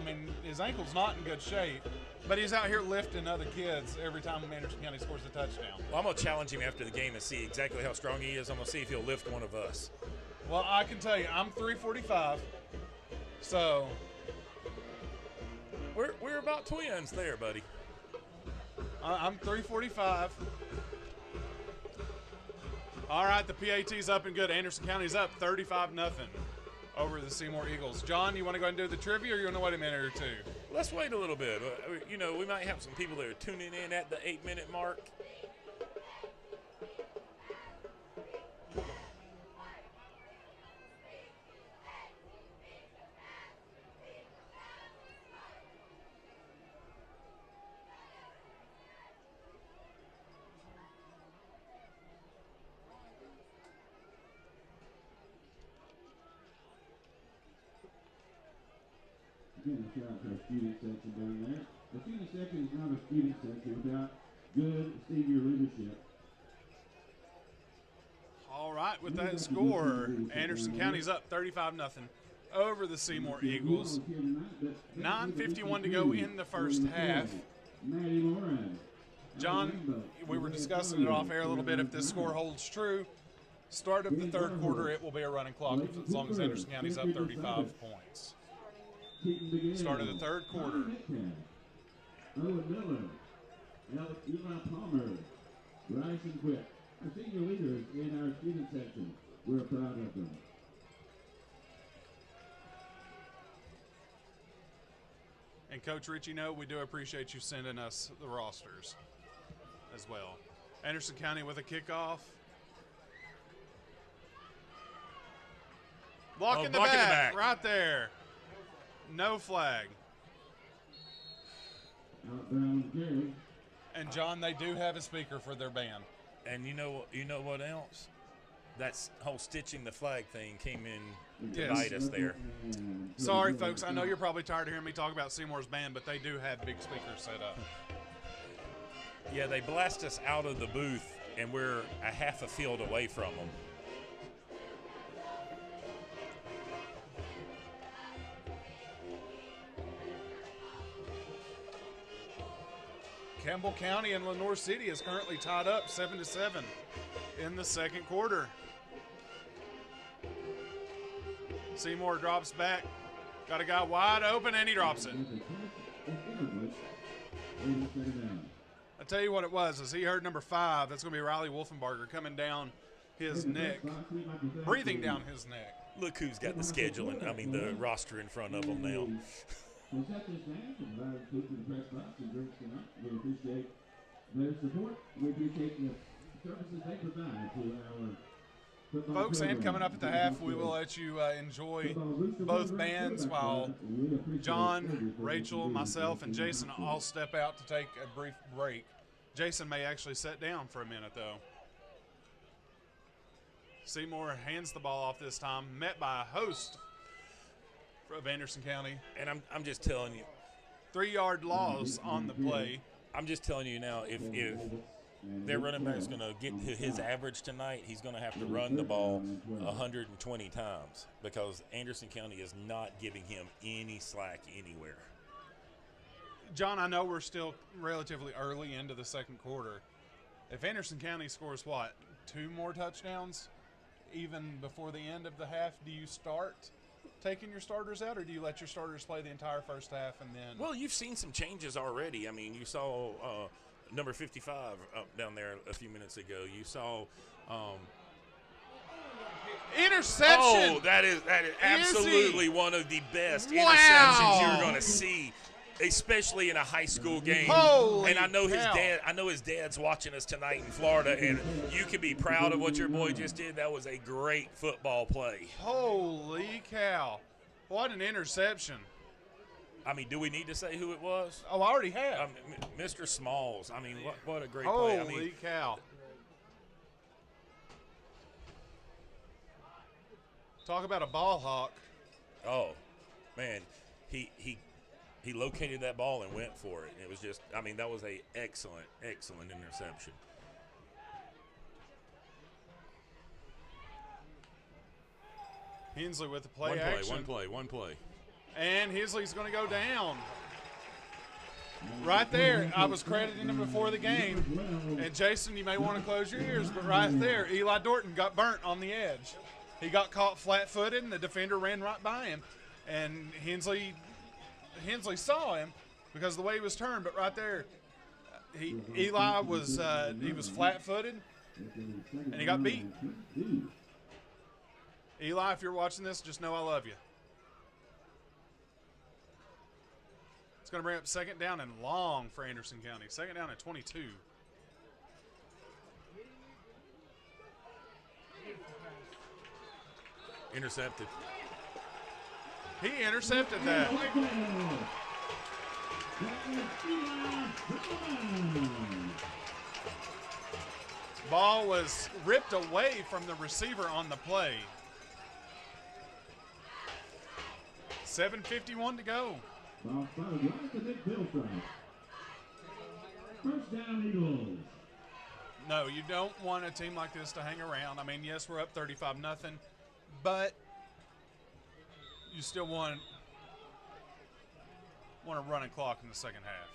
not in good shape, but he's out here lifting other kids every time Anderson County scores a touchdown. Well, I'm going to challenge him after the game and see exactly how strong he is. I'm going to see if he'll lift one of us. Well, I can tell you, I'm 345, so. We're about twins there, buddy. I'm 345. All right, the PAT's up and good. Anderson County's up 35-0 over the Seymour Eagles. John, you want to go ahead and do the trivia, or you want to wait a minute or two? Let's wait a little bit. You know, we might have some people that are tuning in at the 8-minute mark. Again, a shout out to our student section down there. The student section is not a student section without good senior leadership. All right, with that score, Anderson County's up 35-0 over the Seymour Eagles. 9:51 to go in the first half. John, we were discussing it off air a little bit. If this score holds true, start of the third quarter, it will be a running clock as long as Anderson County's up 35 points. Start of the third quarter. Owen Miller, Eli Palmer, Bryson Quick, our senior leaders in our student section. We're proud of them. And Coach Richie, we do appreciate you sending us the rosters as well. Anderson County with a kickoff. Blocking the back, right there. No flag. Outbound carry. And John, they do have a speaker for their band. And you know what else? That whole stitching the flag thing came in to bite us there. Sorry, folks. I know you're probably tired of hearing me talk about Seymour's band, but they do have big speakers set up. Yeah, they blast us out of the booth, and we're a half a field away from them. Campbell County and Lenoir City is currently tied up 7-7 in the second quarter. Seymour drops back. Got a guy wide open, and he drops it. I tell you what it was, as he heard number 5, that's going to be Riley Wolfenbarger coming down his neck, breathing down his neck. Look who's got the schedule, and I mean the roster in front of them now. We appreciate their support. We appreciate the services they provide to our football folks, program. and coming up at the half, we will let you enjoy both bands while John, Rachel, myself, and Jason all step out to take a brief break. Jason may actually sit down for a minute, though. Seymour hands the ball off this time, met by a host of Anderson County. And I'm just telling you. 3-yard loss on the play. I'm just telling you now, if their running back is going to get his average tonight, he's going to have to run the ball 120 times because Anderson County is not giving him any slack anywhere. John, I know we're still relatively early into the second quarter. If Anderson County scores, 2 more touchdowns even before the end of the half, do you start taking your starters out, or do you let your starters play the entire first half and then? Well, you've seen some changes already. I mean, you saw number 55 up down there a few minutes ago. You saw interception. Oh, that is absolutely one of the best interceptions you're going to see, especially in a high school game. Holy and I know cow. his dad's watching us tonight in Florida, and you can be proud of what your boy just did. That was a great football play. Holy cow. What an interception. I mean, do we need to say who it was? Oh, I already have. Mr. Smalls. I mean, what a great play. I mean, Holy cow. Talk about a ball hawk. Oh, man, he located that ball and went for it. It was just, I mean, that was a excellent interception. Hensley with the play action. One play. And Hensley's going to go down. Right there, I was crediting him before the game. And Jason, you may want to close your ears, but right there, Eli Dorton got burnt on the edge. He got caught flat-footed, and the defender ran right by him. And Hensley saw him because of the way he was turned, but right there, Eli was he was flat-footed, And he got beat. Eli, if you're watching this, just know I love you. It's going to bring up second down and long for Anderson County. Second down at 22. Intercepted. He intercepted that. Ball was ripped away from the receiver on the play. 7:51 to go. First down, Eagles. No, you don't want a team like this to hang around. I mean, yes, we're up 35-0, but you still want a running clock in the second half.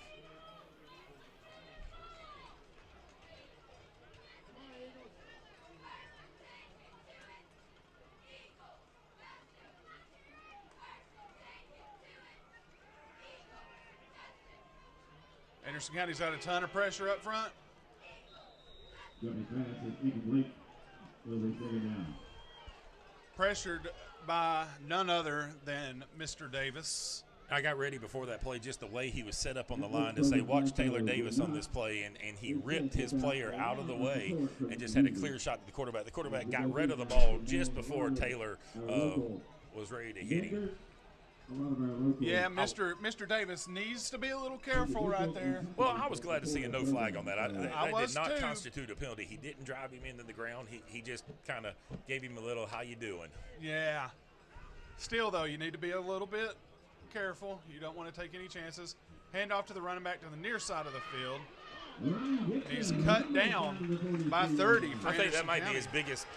Anderson County's got a ton of pressure up front. Pressured by none other than Mr. Davis. I got ready before that play, just the way he was set up on the line to say, watch Taylor Davis on this play, and he ripped his player out of the way and just had a clear shot to the quarterback. The quarterback got rid of the ball just before Taylor was ready to hit him. Yeah, Mr. Davis needs to be a little careful right there. Well, I was glad to see a no flag on that. That was did not too. constitute a penalty. He didn't drive him into the ground. He just kind of gave him a little, how you doing? Yeah. Still, though, you need to be a little bit careful. You don't want to take any chances. Hand off to the running back to the near side of the field. He's cut down by 30 for I think that might County. be his biggest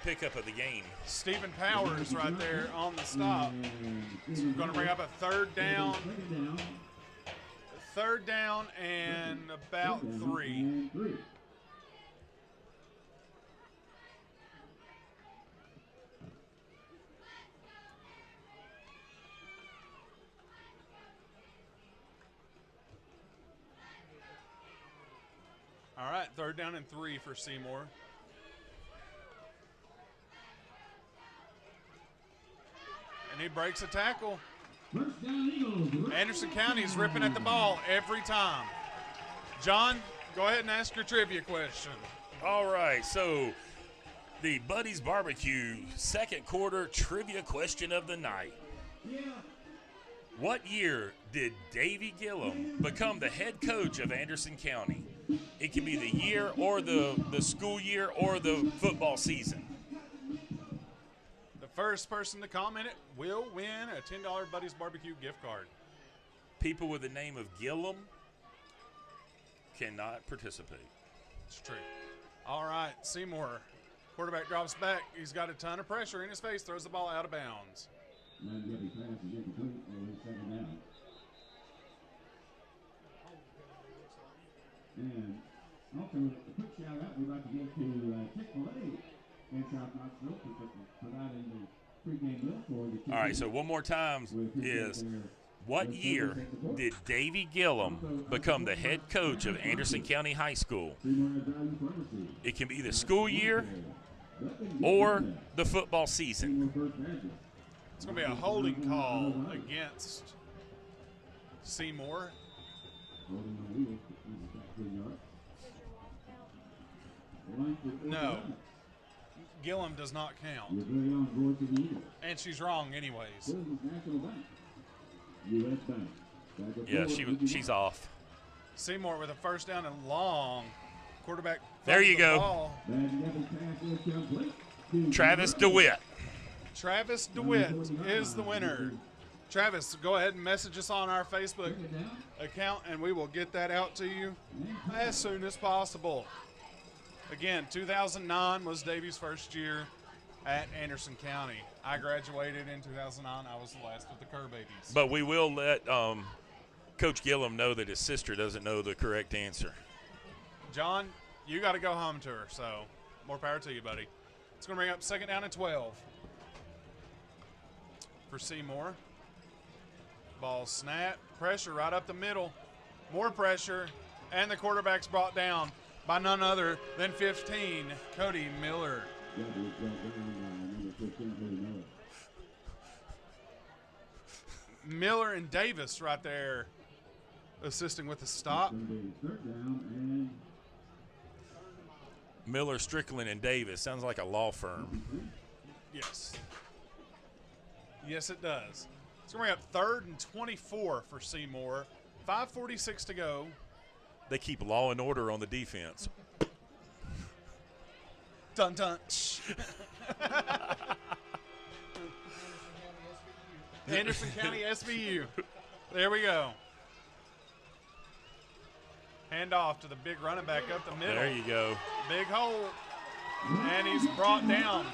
pickup of the game. Stephen Powers right there on the stop. It's going to bring up a third down. Third down and about 3. All right, third down and 3 for Seymour. And he breaks a tackle. Anderson County's ripping at the ball every time. John, go ahead and ask your trivia question. All right, so the Buddy's Barbecue second quarter trivia question of the night. What year did Davy Gillum become the head coach of Anderson County? It can be the year or the school year or the football season. The first person to comment it will win a $10 Buddy's Barbecue gift card. People with the name of Gillum cannot participate. It's true. All right, Seymour. Quarterback drops back. He's got a ton of pressure in his face, throws the ball out of bounds. And also, a quick shout out we'd like to give to Chick-fil-A in South Knoxville for providing the pregame meal for the All right, so one more time is, what year did Davy Gillum become the head coach of Anderson County High School? It can be the school year or the football season. It's going to be a holding call against Seymour. No. Gillum does not count. And she's wrong anyways. Yeah, she's off. Seymour with a first down and long. Quarterback. There you go. Ball. Travis DeWitt. Travis DeWitt is the winner. Travis, go ahead and message us on our Facebook account, and we will get that out to you as soon as possible. Again, 2009 was Davy's first year at Anderson County. I graduated in 2009. I was the last of the Kerr babies. But we will let Coach Gillum know that his sister doesn't know the correct answer. John, you got to go home to her, so more power to you, buddy. It's going to bring up second down and 12 for Seymour. Ball snap, pressure right up the middle, more pressure, and the quarterback's brought down. by none other than 15, Cody Miller. Miller and Davis right there assisting with the stop. Miller, Strickland, and Davis. Sounds like a law firm. Yes. Yes, it does. It's going to bring up 3rd and 24 for Seymour. 5:46 to go. They keep law and order on the defense. Dun dun. Anderson County SVU. There we go. Hand off to the big running back up the middle. There you go. Big hole. And he's brought down.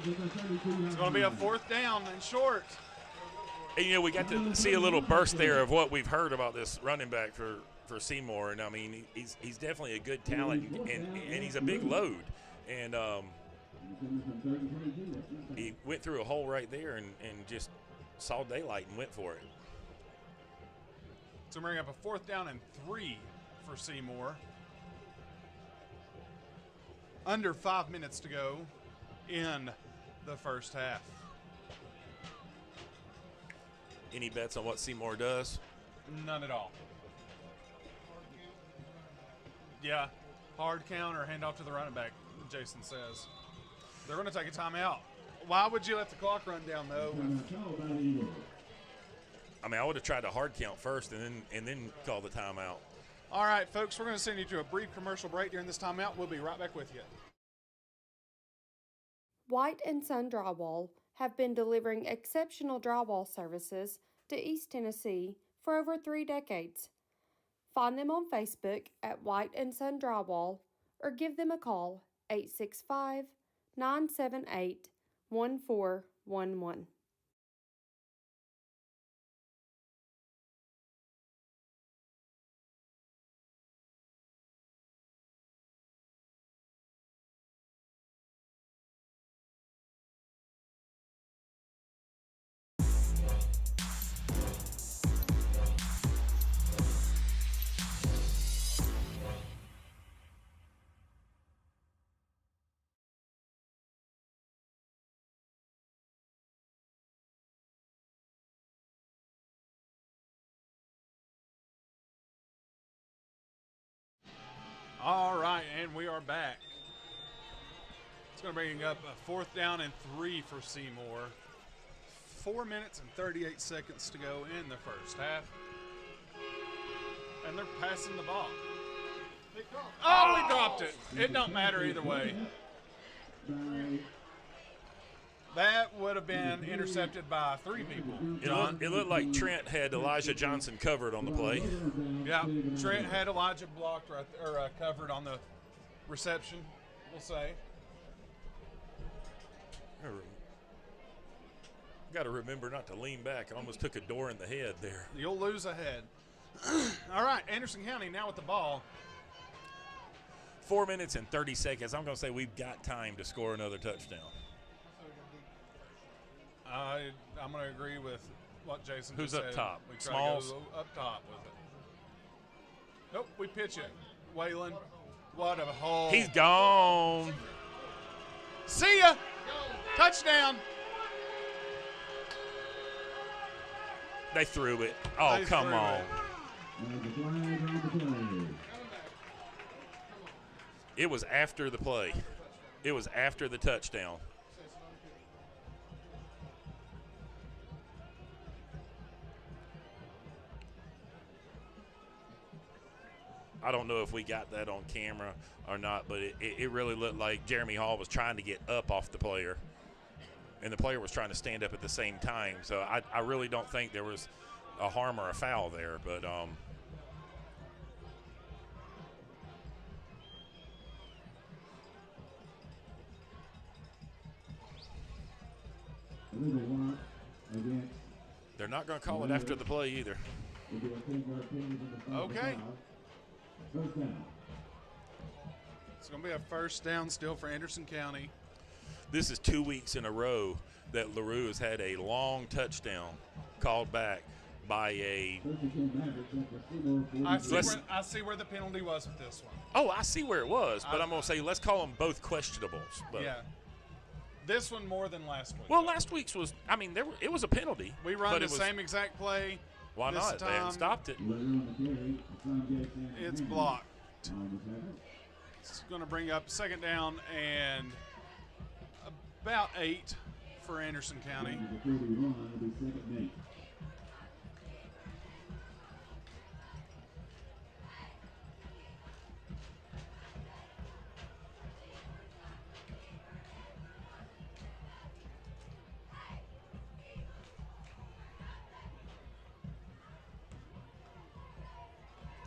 It's going to be a 4th down and short. And, you know, we got to see a little burst there of what we've heard about this running back for Seymour. And, I mean, he's definitely a good talent, and he's a big load. And he went through a hole right there and just saw daylight and went for it. So bring up a 4th down and 3 for Seymour. Under 5 minutes to go in the first half. Any bets on what Seymour does? None at all. Yeah, hard count or hand off to the running back, Jason says. They're going to take a timeout. Why would you let the clock run down, though? I mean, I would have tried a hard count first and then call the timeout. All right, folks, we're going to send you to a brief commercial break during this timeout. We'll be right back with you. White & Son Drywall have been delivering exceptional drywall services to East Tennessee for over 3 decades. Find them on Facebook at White & Son Drywall or give them a call 865-978-1411. All right, and we are back. It's going to bring up a 4th down and 3 for Seymour. 4 minutes and 38 seconds to go in the first half. And they're passing the ball. Oh, we dropped it. It don't matter either way. That would have been intercepted by 3 people. It looked like Trent had Elijah Johnson covered on the play. Yeah, Trent had Elijah blocked right there, or covered on the reception, we'll say. Got to remember not to lean back. I almost took a door in the head there. You'll lose a head. All right, Anderson County now with the ball. 4 minutes and 30 seconds. I'm going to say we've got time to score another touchdown. I'm going to agree with what Jason Who's just up said. top? We try Smalls? to go up top with it. Nope, we pitch it. Waylon, what a hole. He's gone. See ya. Touchdown. They threw it. Oh, They come threw on. It was after the play. It was after the touchdown. I don't know if we got that on camera or not, but it really looked like Jeremy Hall was trying to get up off the player, and the player was trying to stand up at the same time. So I really don't think there was a harm or a foul there, but they're not going to call it after the play either. Okay. It's going to be a first down still for Anderson County. This is 2 weeks in a row that LaRue has had a long touchdown called back. by a. I see where the penalty was with this one. Oh, I see where it was, but I'm going to say let's call them both questionables. But. Yeah. This one more than last week. Well, last week's was, I mean, it was a penalty. We run the same exact play. Why not? They hadn't stopped it. It's blocked. It's going to bring up second down and about 8 for Anderson County.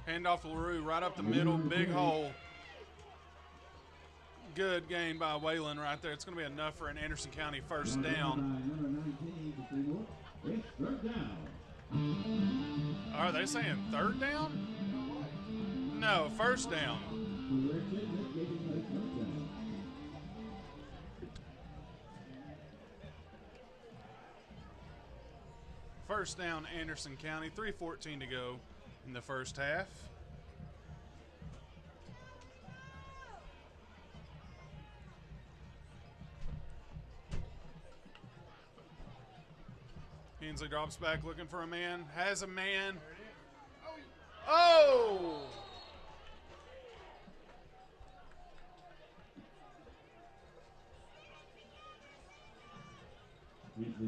Hand off to LaRue, right up the middle, big hole. Good gain by Whalen right there. It's going to be enough for an Anderson County first down. Are they saying third down? No, first down. First down, Anderson County. 3:14 to go in the first half. Hensley drops back looking for a man. Has a man. Oh!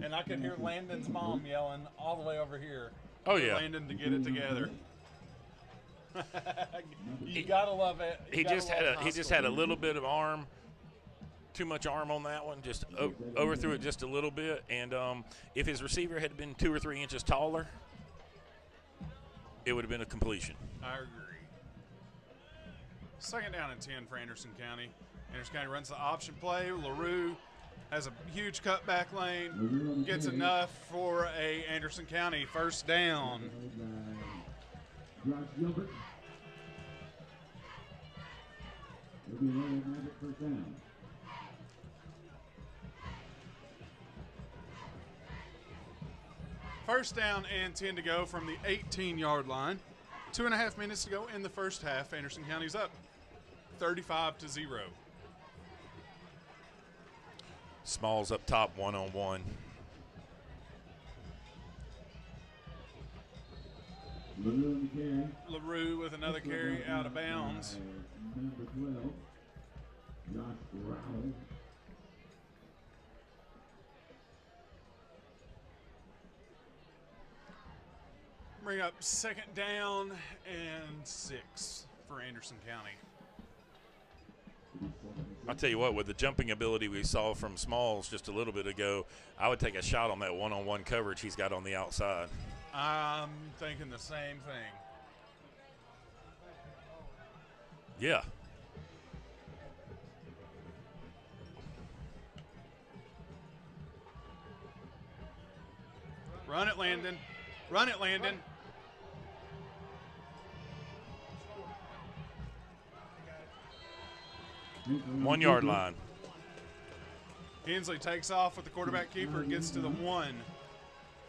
And I could hear Landon's mom yelling all the way over here. Oh, yeah. Landon to get it together. You gotta love it. He just had a little bit of arm, too much arm on that one. Just overthrew it just a little bit. And if his receiver had been 2 or 3 inches taller, it would have been a completion. I agree. Second down and 10 for Anderson County. Anderson County runs the option play. LaRue has a huge cutback lane. Gets enough for a Anderson County first down. First down and 10 to go from the 18-yard line. 2.5 minutes to go in the first half. Anderson County's up 35-0. Smalls up top, one-on-one. LaRue with another carry out of bounds. Number 12, Josh Rowell. Bring up second down and 6 for Anderson County. I'll tell you what, with the jumping ability we saw from Smalls just a little bit ago, I would take a shot on that one-on-one coverage he's got on the outside. I'm thinking the same thing. Yeah. Run it, Landon. Run it, Landon. One yard line. Hensley takes off with the quarterback keeper, gets to the 1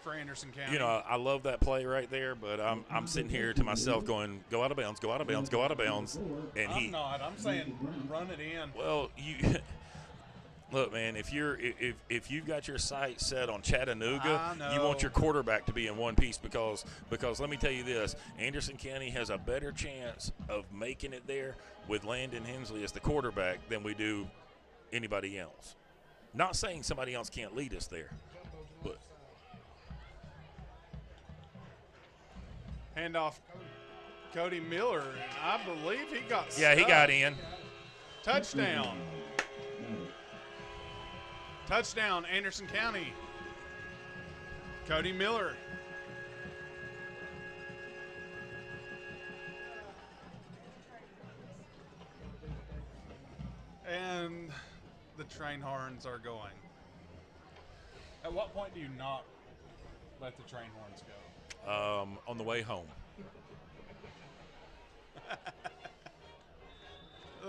for Anderson County. You know, I love that play right there, but I'm sitting here to myself going, go out of bounds, go out of bounds, go out of bounds. And I'm not. I'm saying run it in. Well, you look, man, if you've got your sights set on Chattanooga, you want your quarterback to be in one piece because let me tell you this, Anderson County has a better chance of making it there with Landon Hensley as the quarterback than we do anybody else. Not saying somebody else can't lead us there, but handoff, Cody Miller. I believe he got yeah, he got in. Touchdown. Touchdown, Anderson County. Cody Miller. And the train horns are going. At what point do you not let the train horns go? On the way home.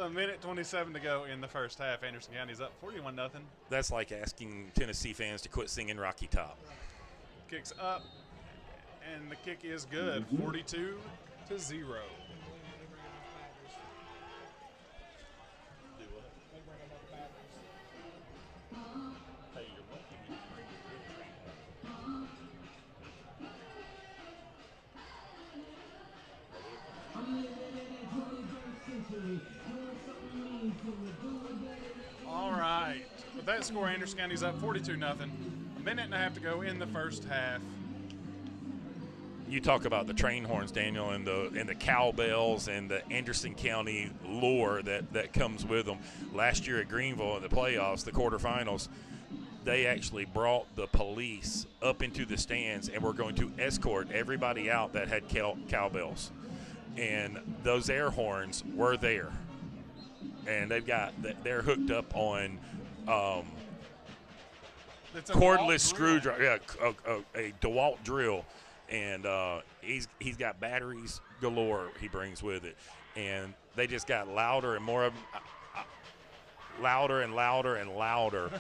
A minute 27 to go in the first half. Anderson County's up 41-0. That's like asking Tennessee fans to quit singing Rocky Top. Kicks up And the kick is good, 42-0. All right. With that score, Anderson County's up 42-0. A minute and a half to go in the first half. You talk about the train horns, Daniel, and the cowbells and the Anderson County lore that comes with them. Last year at Greenville in the playoffs, the quarterfinals, they actually brought the police up into the stands and were going to escort everybody out that had cowbells. And those air horns were there. And they're hooked up on cordless screwdriver, a DeWalt drill. And he's got batteries galore he brings with it. And they just got louder and more of them. Louder and louder and louder.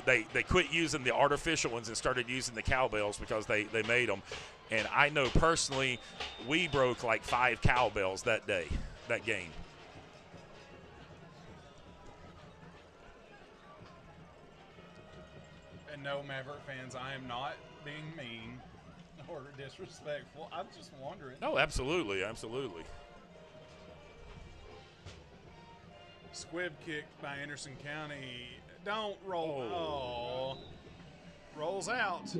They quit using the artificial ones and started using the cowbells because they made them. And I know personally we broke like 5 cowbells that game. And no, Maverick fans, I am not being mean or disrespectful. I'm just wondering. No, absolutely. Squib kick by Anderson County. Don't roll. Oh. Rolls out.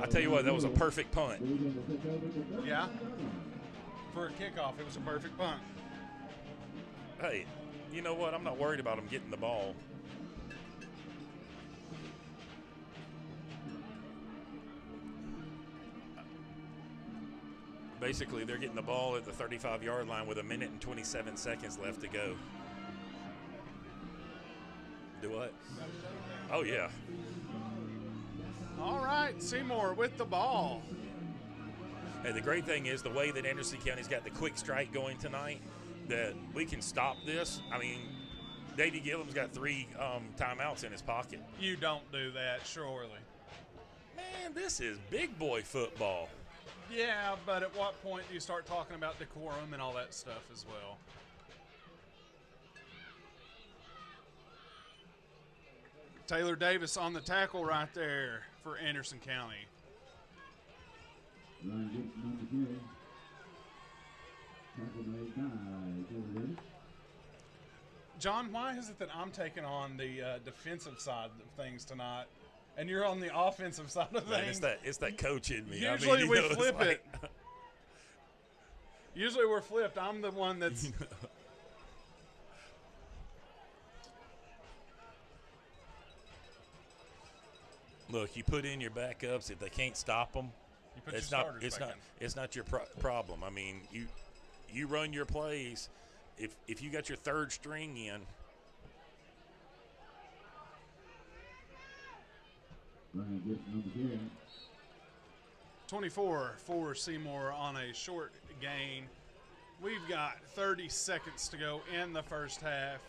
I tell you what, that was a perfect punt. Yeah. For a kickoff, it was a perfect punt. Hey, you know what? I'm not worried about them getting the ball. Basically, they're getting the ball at the 35-yard line with 1 minute and 27 seconds left to go. Do what? Oh, yeah. All right, Seymour with the ball. Hey, the great thing is the way that Anderson County's got the quick strike going tonight, that we can stop this. I mean, Davey Gillum's got 3 timeouts in his pocket. You don't do that, surely. Man, this is big boy football. Yeah, but at what point do you start talking about decorum and all that stuff as well? Taylor Davis on the tackle right there for Anderson County. John, why is it that I'm taking on the defensive side of things tonight, and you're on the offensive side of things? Man, it's that coach in me. Usually we flip it. Usually we're flipped. I'm the one that's. Look, you put in your backups. If they can't stop them, it's not your problem. I mean, you run your plays. If you got your third string in. 24 for Seymour on a short gain. We've got 30 seconds to go in the first half.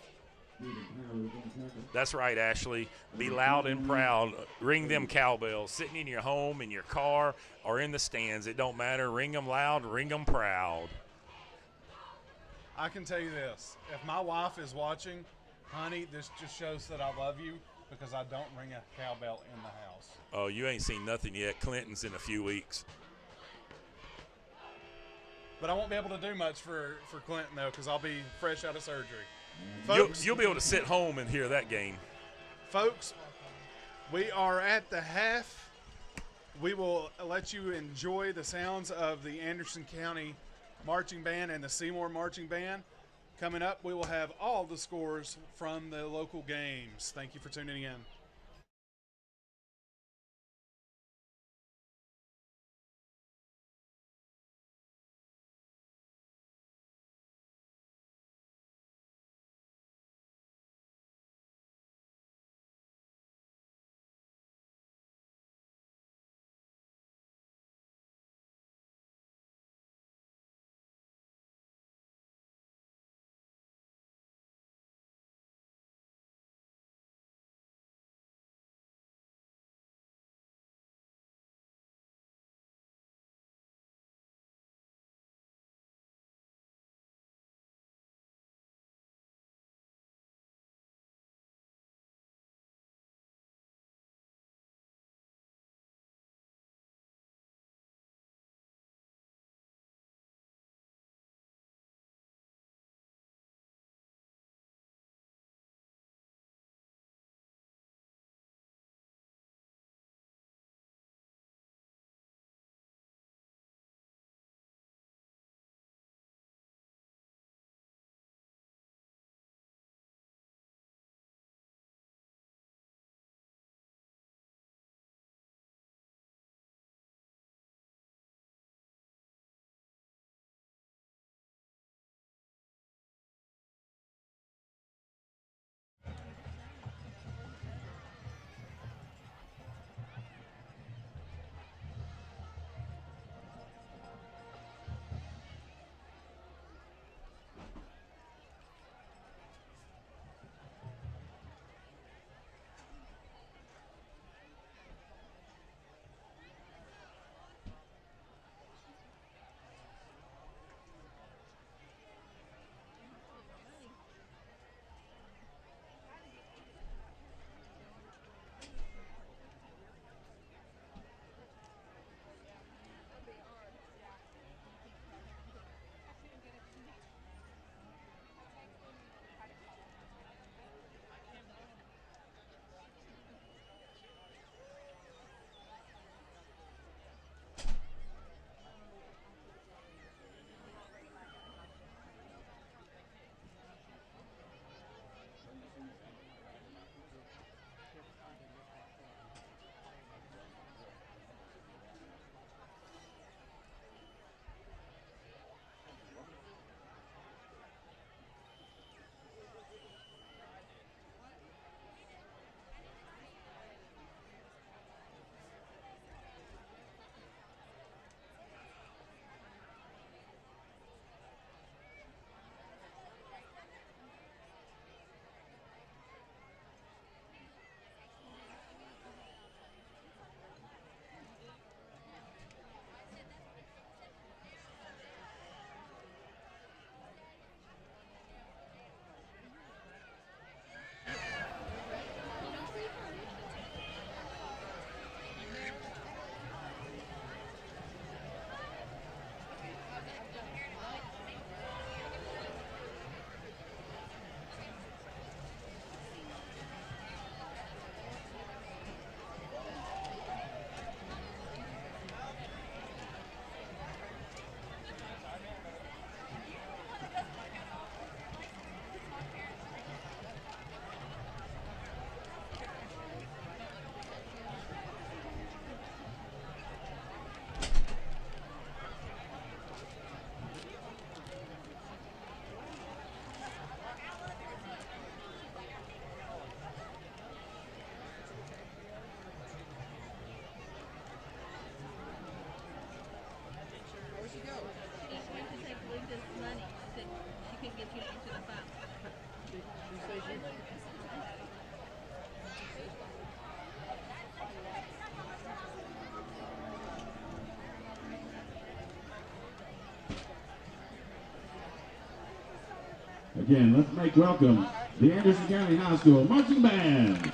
That's right, Ashley. Be loud and proud. Ring them cowbells. Sitting in your home, in your car, or in the stands. It don't matter. Ring them loud, ring them proud. I can tell you this. If my wife is watching, honey, this just shows that I love you because I don't ring a cowbell in the house. Oh, you ain't seen nothing yet. Clinton's in a few weeks. But I won't be able to do much for Clinton, though, because I'll be fresh out of surgery. Folks, you'll be able to sit home and hear that game. Folks, we are at the half. We will let you enjoy the sounds of the Anderson County Marching Band and the Seymour Marching Band. Coming up, we will have all the scores from the local games. Thank you for tuning in. Again, let's make welcome the Anderson County High School Marching Band.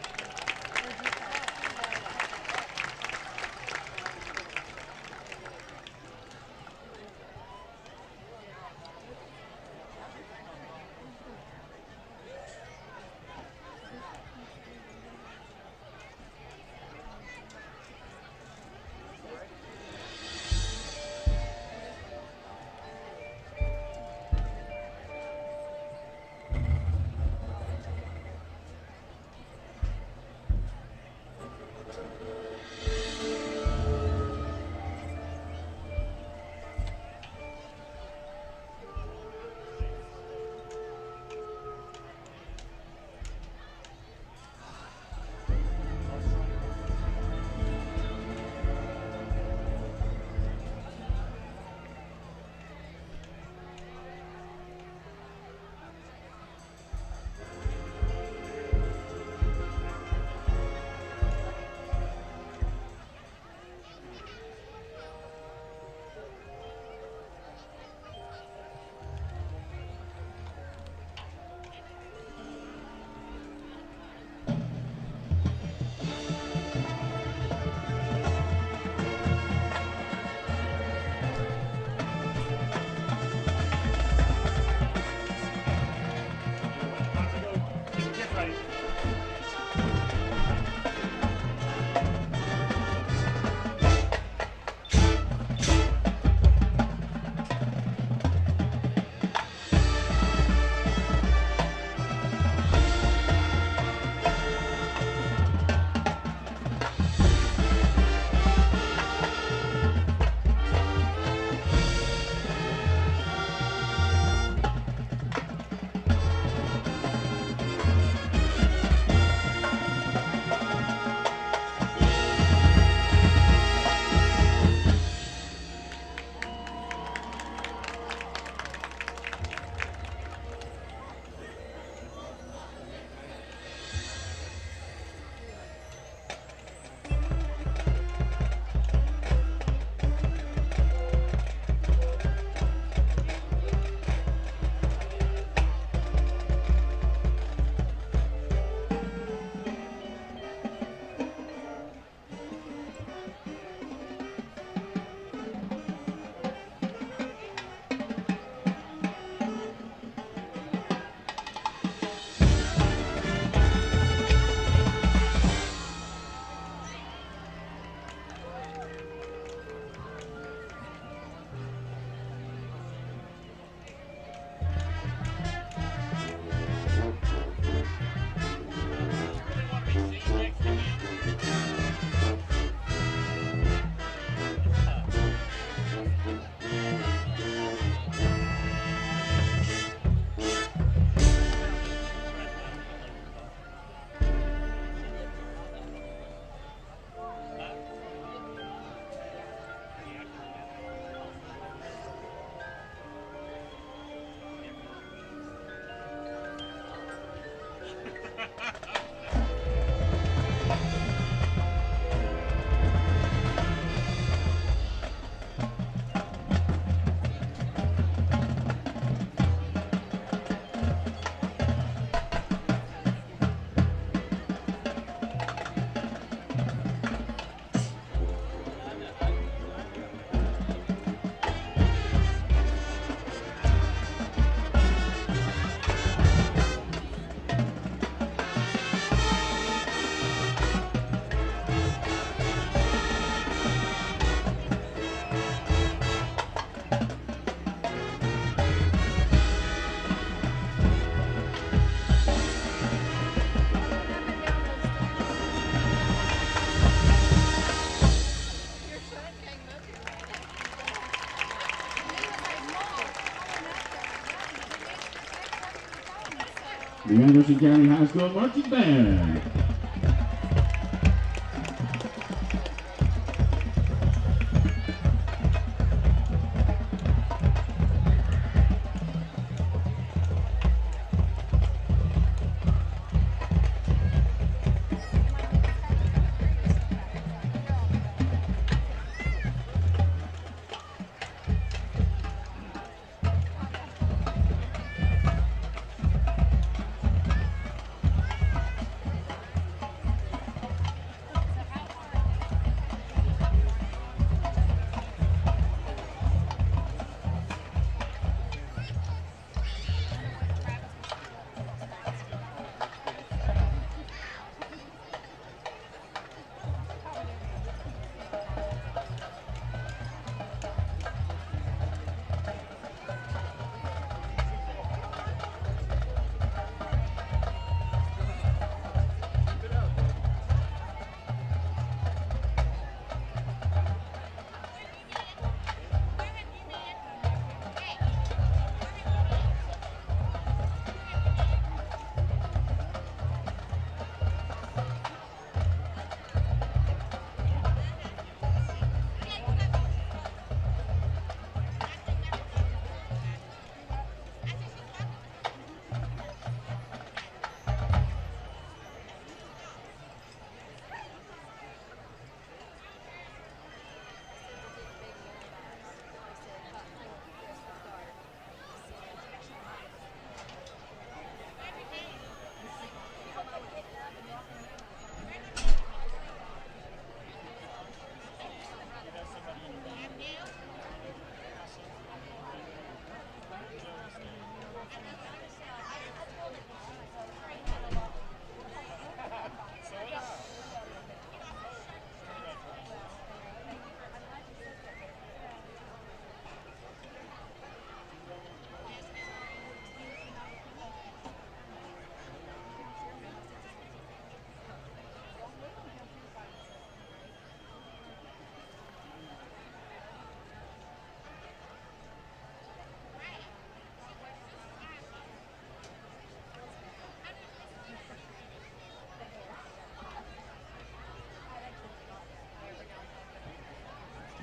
the Anderson County High School Marching Band.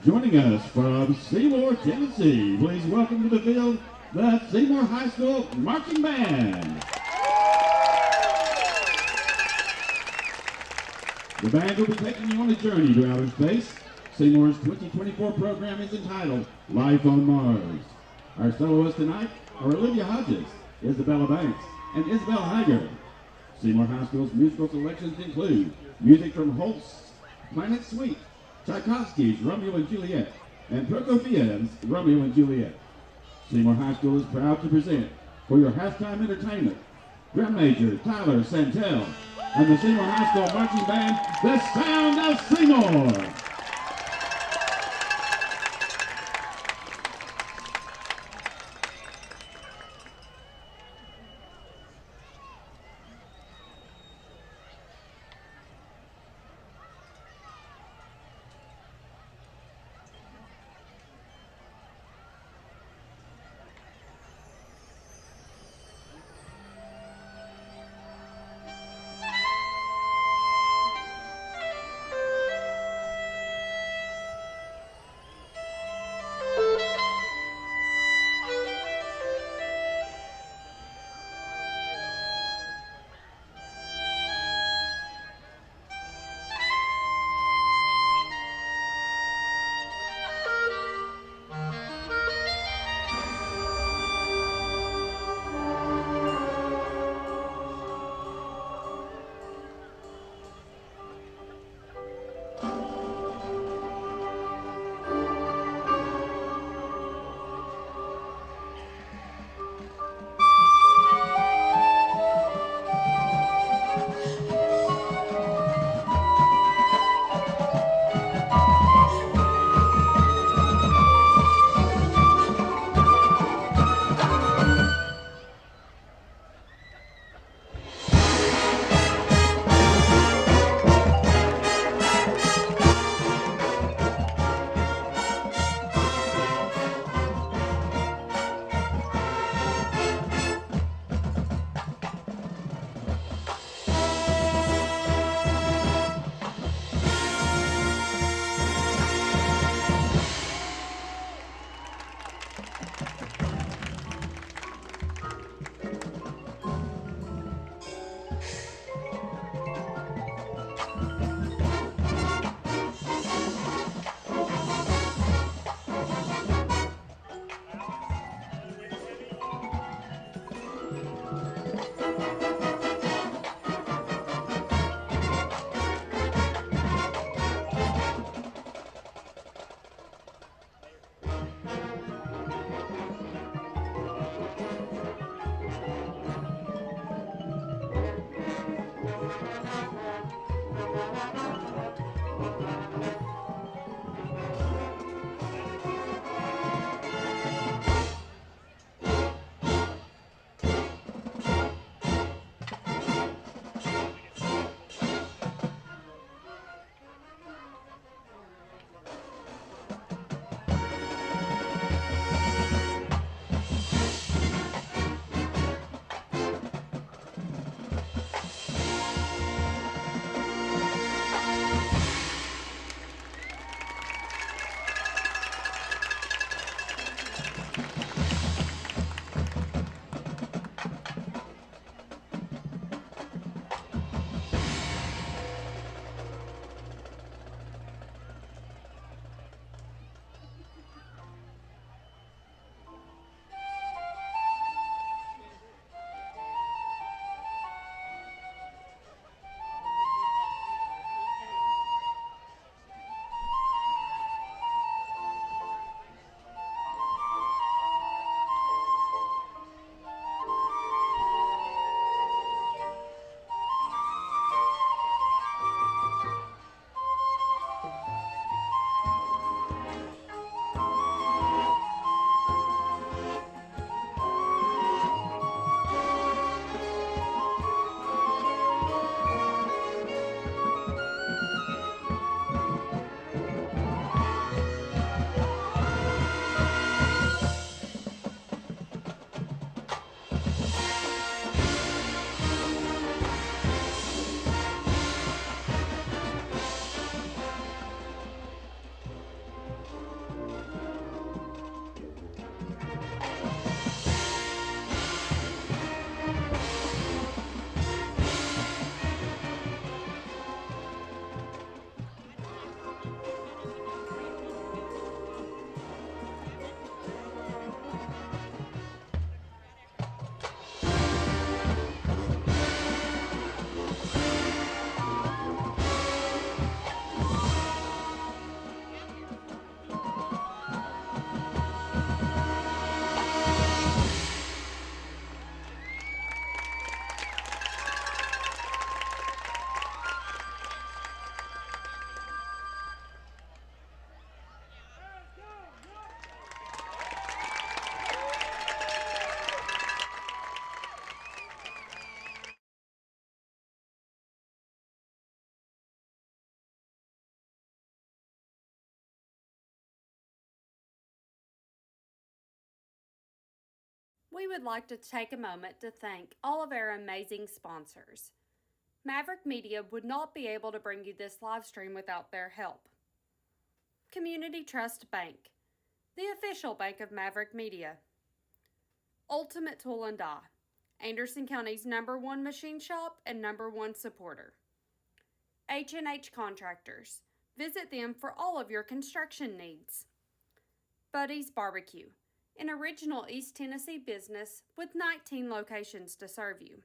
Joining us from Seymour, Tennessee, please welcome to the field the Seymour High School Marching Band. The band will be taking you on a journey to outer space. Seymour's 2024 program is entitled Life on Mars. Our soloists tonight are Olivia Hodges, Isabella Banks, and Isabel Hager. Seymour High School's musical selections include music from Holst's Planet Suite, Tchaikovsky's Romeo and Juliet, and Prokofiev's Romeo and Juliet. Seymour High School is proud to present for your halftime entertainment Drum Major Tyler Santel and the Seymour High School Marching Band, the Sound of Seymour. We would like to take a moment to thank all of our amazing sponsors. Maverick Media would not be able to bring you this live stream without their help. Community Trust Bank, the official bank of Maverick Media. Ultimate Tool and Die, Anderson County's #1 machine shop and #1 supporter. H&H Contractors, visit them for all of your construction needs. Buddy's Barbecue, an original East Tennessee business with 19 locations to serve you.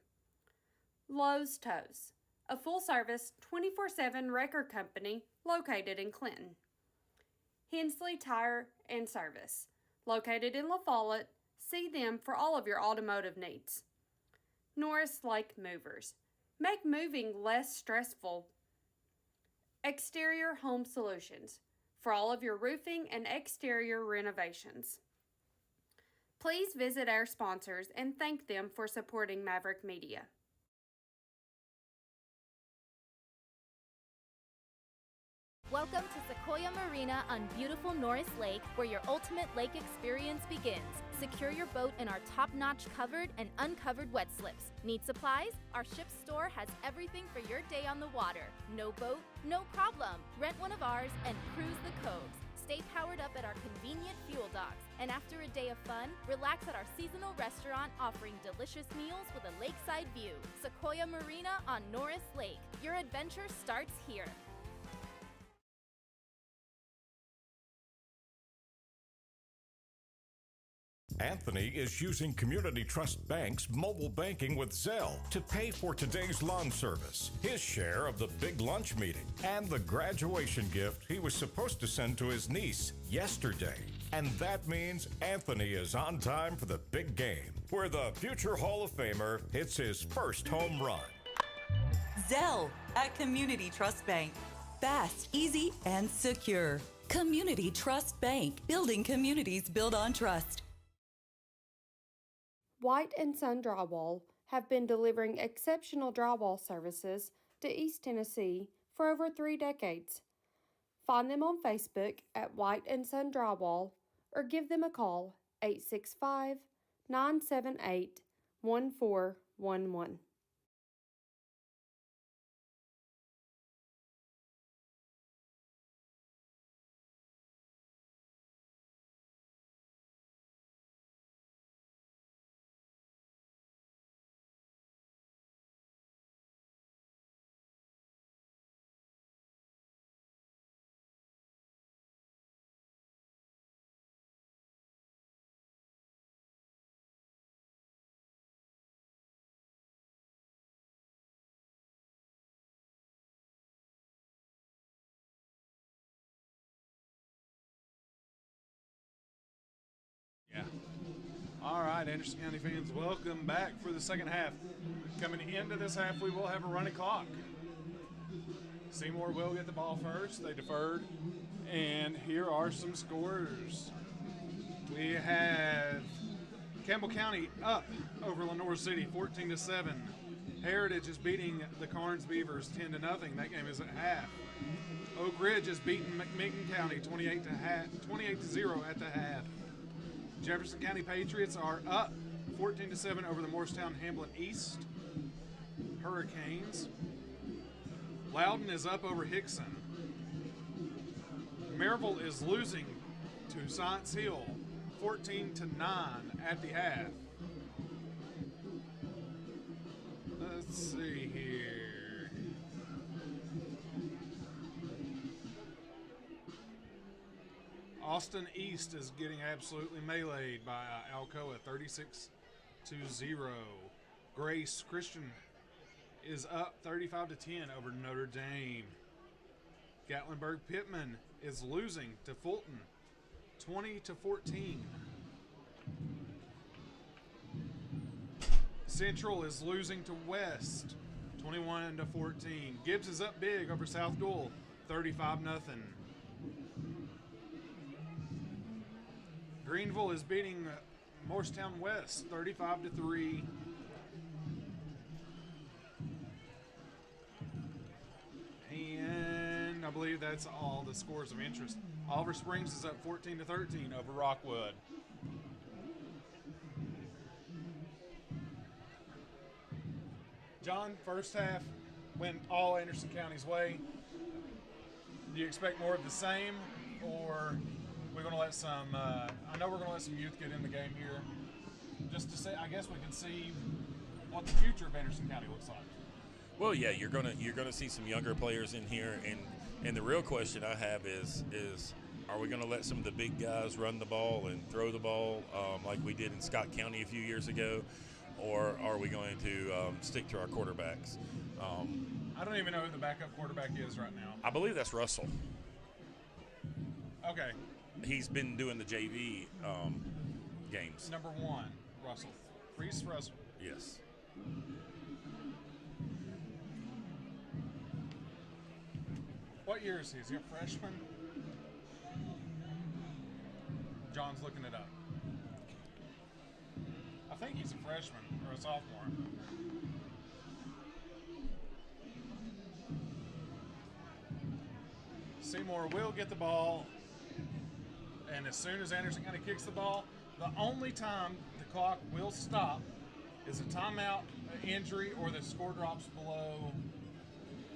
Lowe's Tows, a full-service 24/7 record company located in Clinton. Hensley Tire and Service, located in La Follette. See them for all of your automotive needs. Norris Lake Movers, make moving less stressful. Exterior Home Solutions, for all of your roofing and exterior renovations. Please visit our sponsors and thank them for supporting Maverick Media. Welcome to Sequoia Marina on beautiful Norris Lake, where your ultimate lake experience begins. Secure your boat in our top-notch covered and uncovered wet slips. Need supplies? Our ship store has everything for your day on the water. No boat? No problem. Rent one of ours and cruise the coves. Stay powered up at our convenient fuel docks. And after a day of fun, relax at our seasonal restaurant offering delicious meals with a lakeside view. Sequoia Marina on Norris Lake. Your adventure starts here. Anthony is using Community Trust Bank's mobile banking with Zelle to pay for today's lawn service, his share of the big lunch meeting, and the graduation gift he was supposed to send to his niece yesterday. And that means Anthony is on time for the big game, where the future Hall of Famer hits his first home run. Zelle at Community Trust Bank. Fast, easy, and secure. Community Trust Bank. Building communities built on trust. White & Son Drywall have been delivering exceptional drywall services to East Tennessee for over 3 decades. Find them on Facebook at White & Son Drywall or give them a call 865-978-1411. Yeah. All right, Anderson County fans, welcome back for the second half. Coming into this half, we will have a running clock. Seymour will get the ball first. They deferred. And here are some scores. We have Campbell County up over Lenoir City, 14-7. Heritage is beating the Carnes Beavers 10-0. That game is at half. Oak Ridge is beating McMicken County 28-0 at the half. Jefferson County Patriots are up 14-7 over the Morristown Hamblin East Hurricanes. Loudon is up over Hickson. Maryville is losing to Science Hill 14-9 at the half. Let's see here. Austin East is getting absolutely meleeed by Alcoa, 36-0. Grace Christian is up 35-10 over Notre Dame. Gatlinburg Pittman is losing to Fulton, 20-14. Central is losing to West, 21-14. Gibbs is up big over South Dual, 35-0. Greenville is beating Morristown West 35-3. And I believe that's all the scores of interest. Oliver Springs is up 14-13 over Rockwood. John, first half went all Anderson County's way. Do you expect more of the same, or we're going to let some? I know we're going to let some youth get in the game here, just to say. I guess we can see what the future of Anderson County looks like. Well, yeah, you're gonna see some younger players in here, and the real question I have is are we going to let some of the big guys run the ball and throw the ball like we did in Scott County a few years ago, or are we going to stick to our quarterbacks? I don't even know who the backup quarterback is right now. I believe that's Russell. Okay. He's been doing the JV games. Number 1, Russell. Reese Russell. Yes. What year is he? Is he a freshman? John's looking it up. I think he's a freshman or a sophomore. Seymour will get the ball, and as soon as Anderson County kicks the ball, the only time the clock will stop is a timeout, an injury, or the score drops below.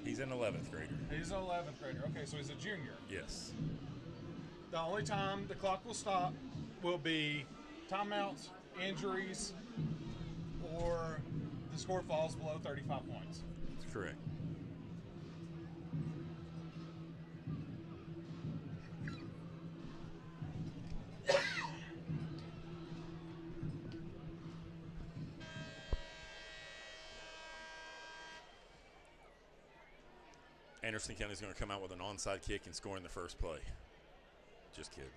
He's an 11th grader. He's an 11th grader. Okay, so he's a junior. Yes. The only time the clock will stop will be timeouts, injuries, or the score falls below 35 points. That's correct. Anderson County is going to come out with an onside kick and score in the first play. Just kidding.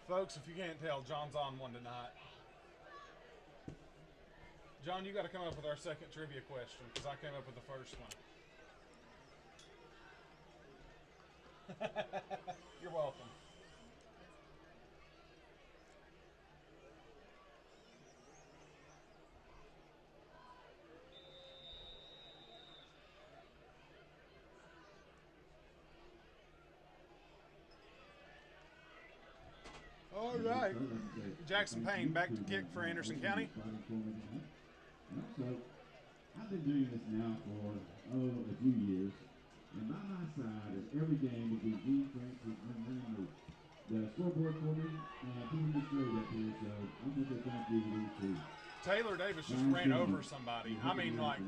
Folks, if you can't tell, John's on one tonight. John, you got to come up with our second trivia question because I came up with the first one. You're welcome. All right. Jackson Payne back to kick for Anderson County. So, I've been doing this now for, a few years. And by my side is every game will be Dean Francis and the scoreboard for me. People just straight up here, so I'm going to say thank you to these two. Taylor Davis just ran over somebody. I mean, like,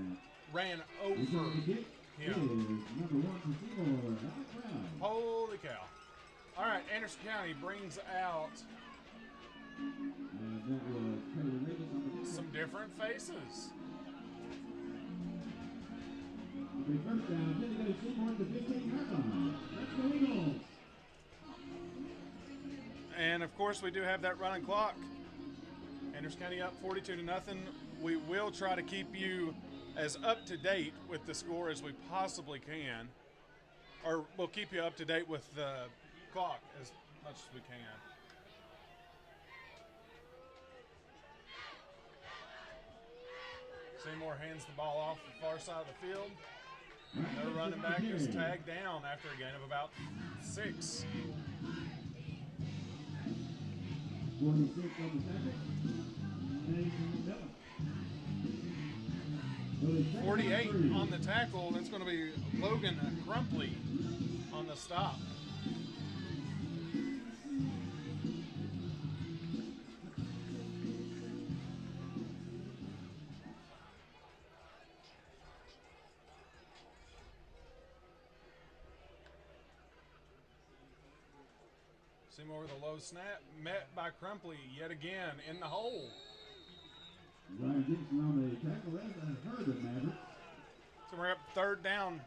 ran over him. Number 1 for Seymour. Holy cow. All right, Anderson County brings out some different faces. First down, then they go Seymour at the 15-yard line. And of course, we do have that running clock. Anderson County up 42-0. We will try to keep you as up to date with the score as we possibly can, or we'll keep you up to date with the clock as much as we can. Seymour hands the ball off the far side of the field. Their running back is tagged down after a gain of about 6. 48 on the tackle. That's going to be Logan Crumpley on the stop. Seymour with a low snap, met by Crumpley yet again in the hole. Ryan Dixon on the tackle. That's a hurt of Mavericks. So we're up 3rd down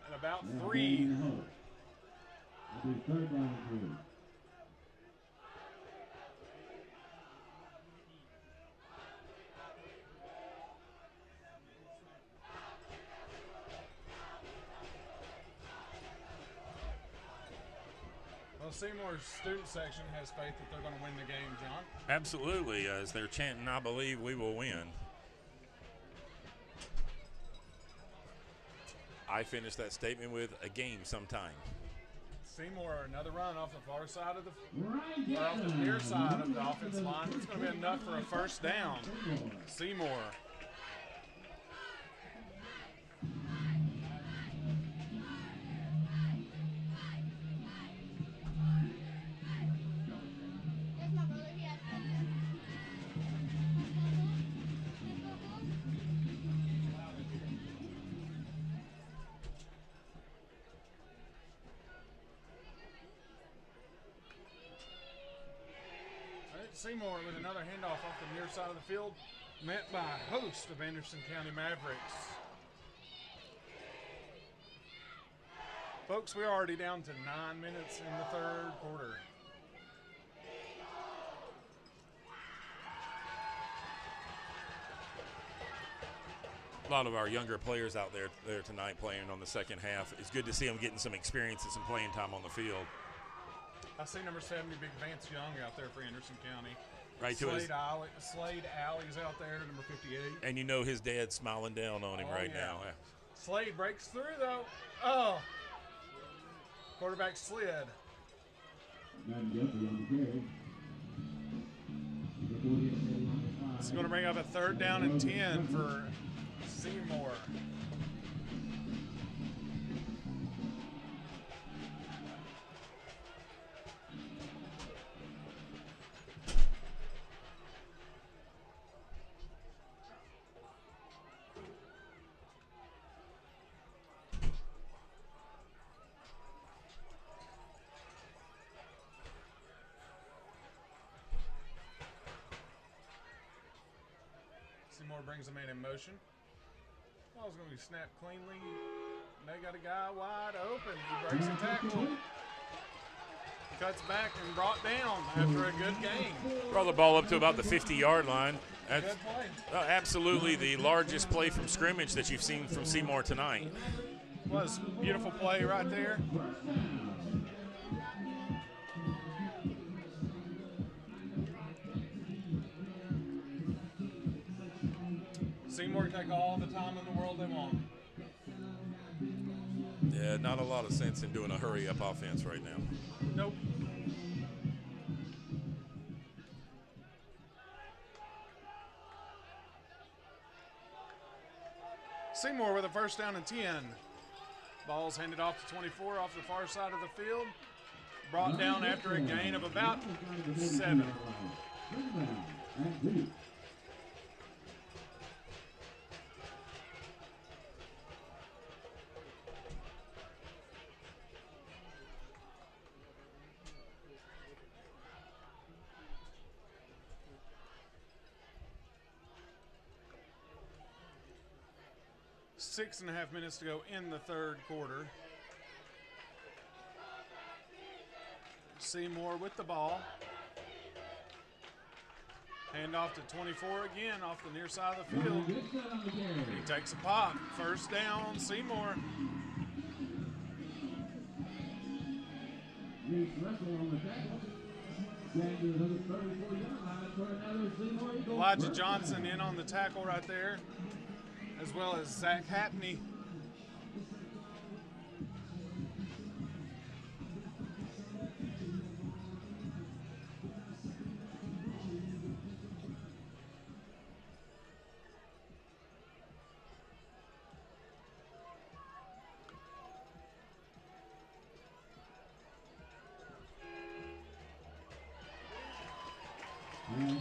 at about 3. That'll be 3rd down and 3. Well, Seymour's student section has faith that they're going to win the game, John. Absolutely. As they're chanting, I believe we will win. I finished that statement with a game sometime. Seymour, another run off the far side of the, or off the near side of the offensive line. It's going to be enough for a first down. Seymour Seymour with another handoff off the near side of the field, met by a host of Anderson County Mavericks. Folks, we're already down to 9 minutes in the third quarter. A lot of our younger players out there tonight playing on the second half. It's good to see them getting some experience and some playing time on the field. I see number 70, Big Vance Young, out there for Anderson County. Right to his Slade Alley's out there, number 58. And you know his dad's smiling down on him now. Slade breaks through, though. Oh. Quarterback slid. It's going to bring up a 3rd down and 10 for Seymour. Seymour brings the man in motion. Ball's going to be snapped cleanly. They got a guy wide open. He breaks a tackle. Cuts back and brought down after a good gain. Brought the ball up to about the 50-yard line. Good play. Absolutely the largest play from scrimmage that you've seen from Seymour tonight. Was beautiful play right there. Seymour take all the time in the world they want. Yeah, not a lot of sense in doing a hurry-up offense right now. Nope. Seymour with a 1st down and 10. Ball's handed off to 24 off the far side of the field. Brought down after a gain of about 7. 6.5 minutes to go in the third quarter. Seymour with the ball. Hand off to 24 again off the near side of the field. He takes a pop. 1st down on Seymour. Elijah Johnson in on the tackle right there, as well as Zach Hatney.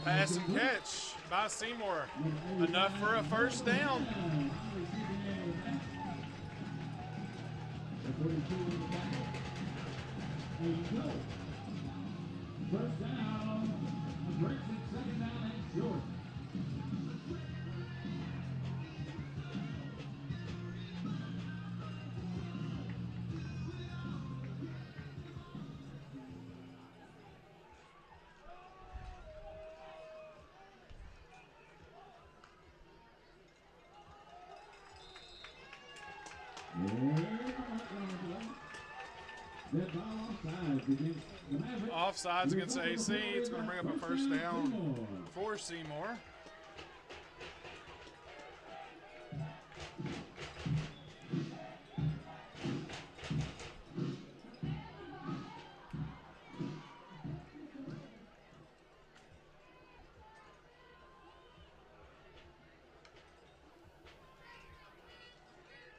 Pass and catch by Seymour. Enough for a 1st down. First down. Breaks it, 2nd down and short. Offsides against AC. It's going to bring up a 1st down for Seymour.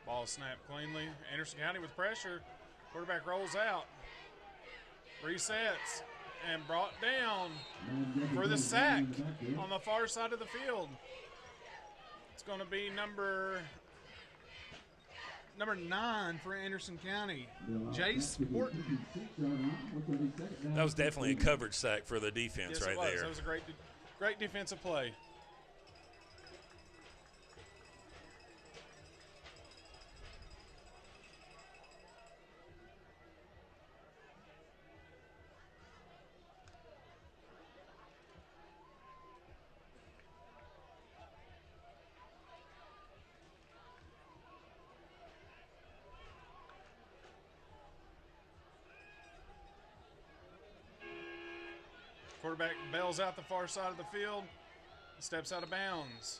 Ball snapped cleanly. Anderson County with pressure. Quarterback rolls out. Resets and brought down for the sack on the far side of the field. It's going to be number number 9 for Anderson County, Jace Horton. That was definitely a coverage sack for the defense Yes, right it was. there. That was a great defensive play. Quarterback bails out the far side of the field, steps out of bounds.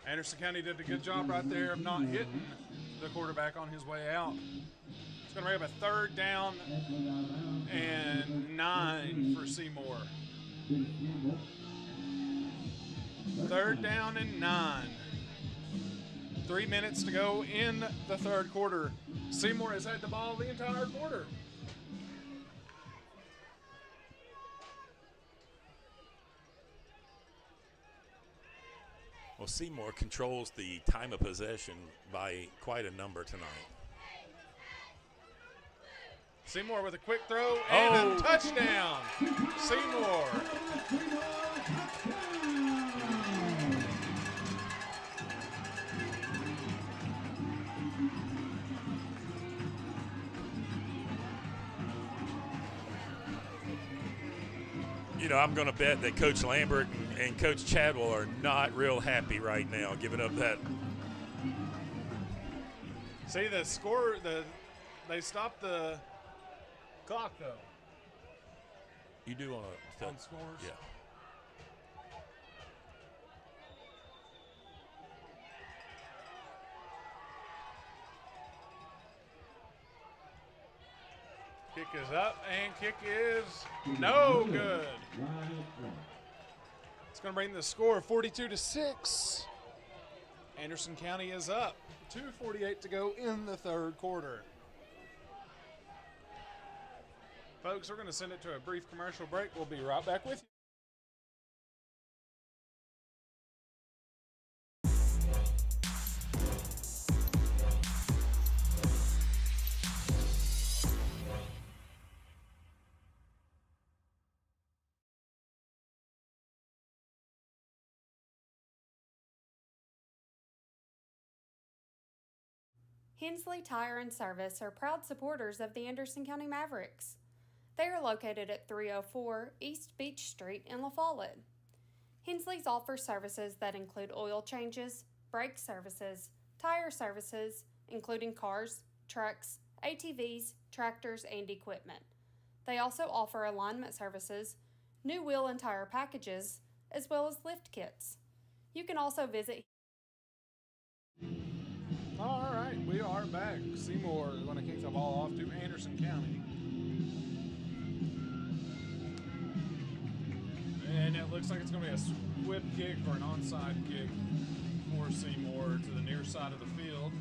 Anderson County did a good job right there of not hitting the quarterback on his way out. It's going to bring up a 3rd down and 9 for Seymour. 3rd down and 9. 3 minutes to go in the 3rd quarter. Seymour has had the ball the entire quarter. Well, Seymour controls the time of possession by quite a number tonight. Seymour with a quick throw and a touchdown. Seymour. You know, I'm going to bet that Coach Lambert and Coach Chadwell are not real happy right now, giving up that. See the score, they stopped the clock though. You do want to on scores? Yeah. Kick is up and kick is no good. It's going to bring the score 42-6. Anderson County is up. 2:48 to go in the 3rd quarter. Folks, we're going to send it to a brief commercial break. We'll be right back with you. Hensley Tire and Service are proud supporters of the Anderson County Mavericks. They are located at 304 East Beach Street in La Follette. Hensley's offers services that include oil changes, brake services, tire services, including cars, trucks, ATVs, tractors, and equipment. They also offer alignment services, new wheel and tire packages, as well as lift kits. You can also visit. All right, we are back. Seymour is going to kick the ball off to Anderson County. And it looks like it's going to be a whip kick or an onside kick for Seymour to the near side of the field.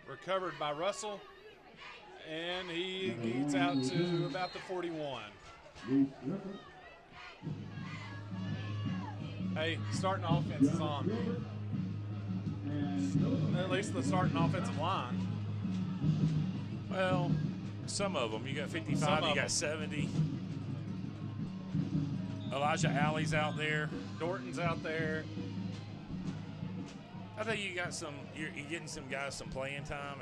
Recovered by Russell. And he gets out to about the 41. Hey, starting offense is on. At least the starting offensive line. Well, some of them. You got 55, you got 70. Elijah Alley's out there. Dorton's out there. I think you got some. You're getting some guys some playing time,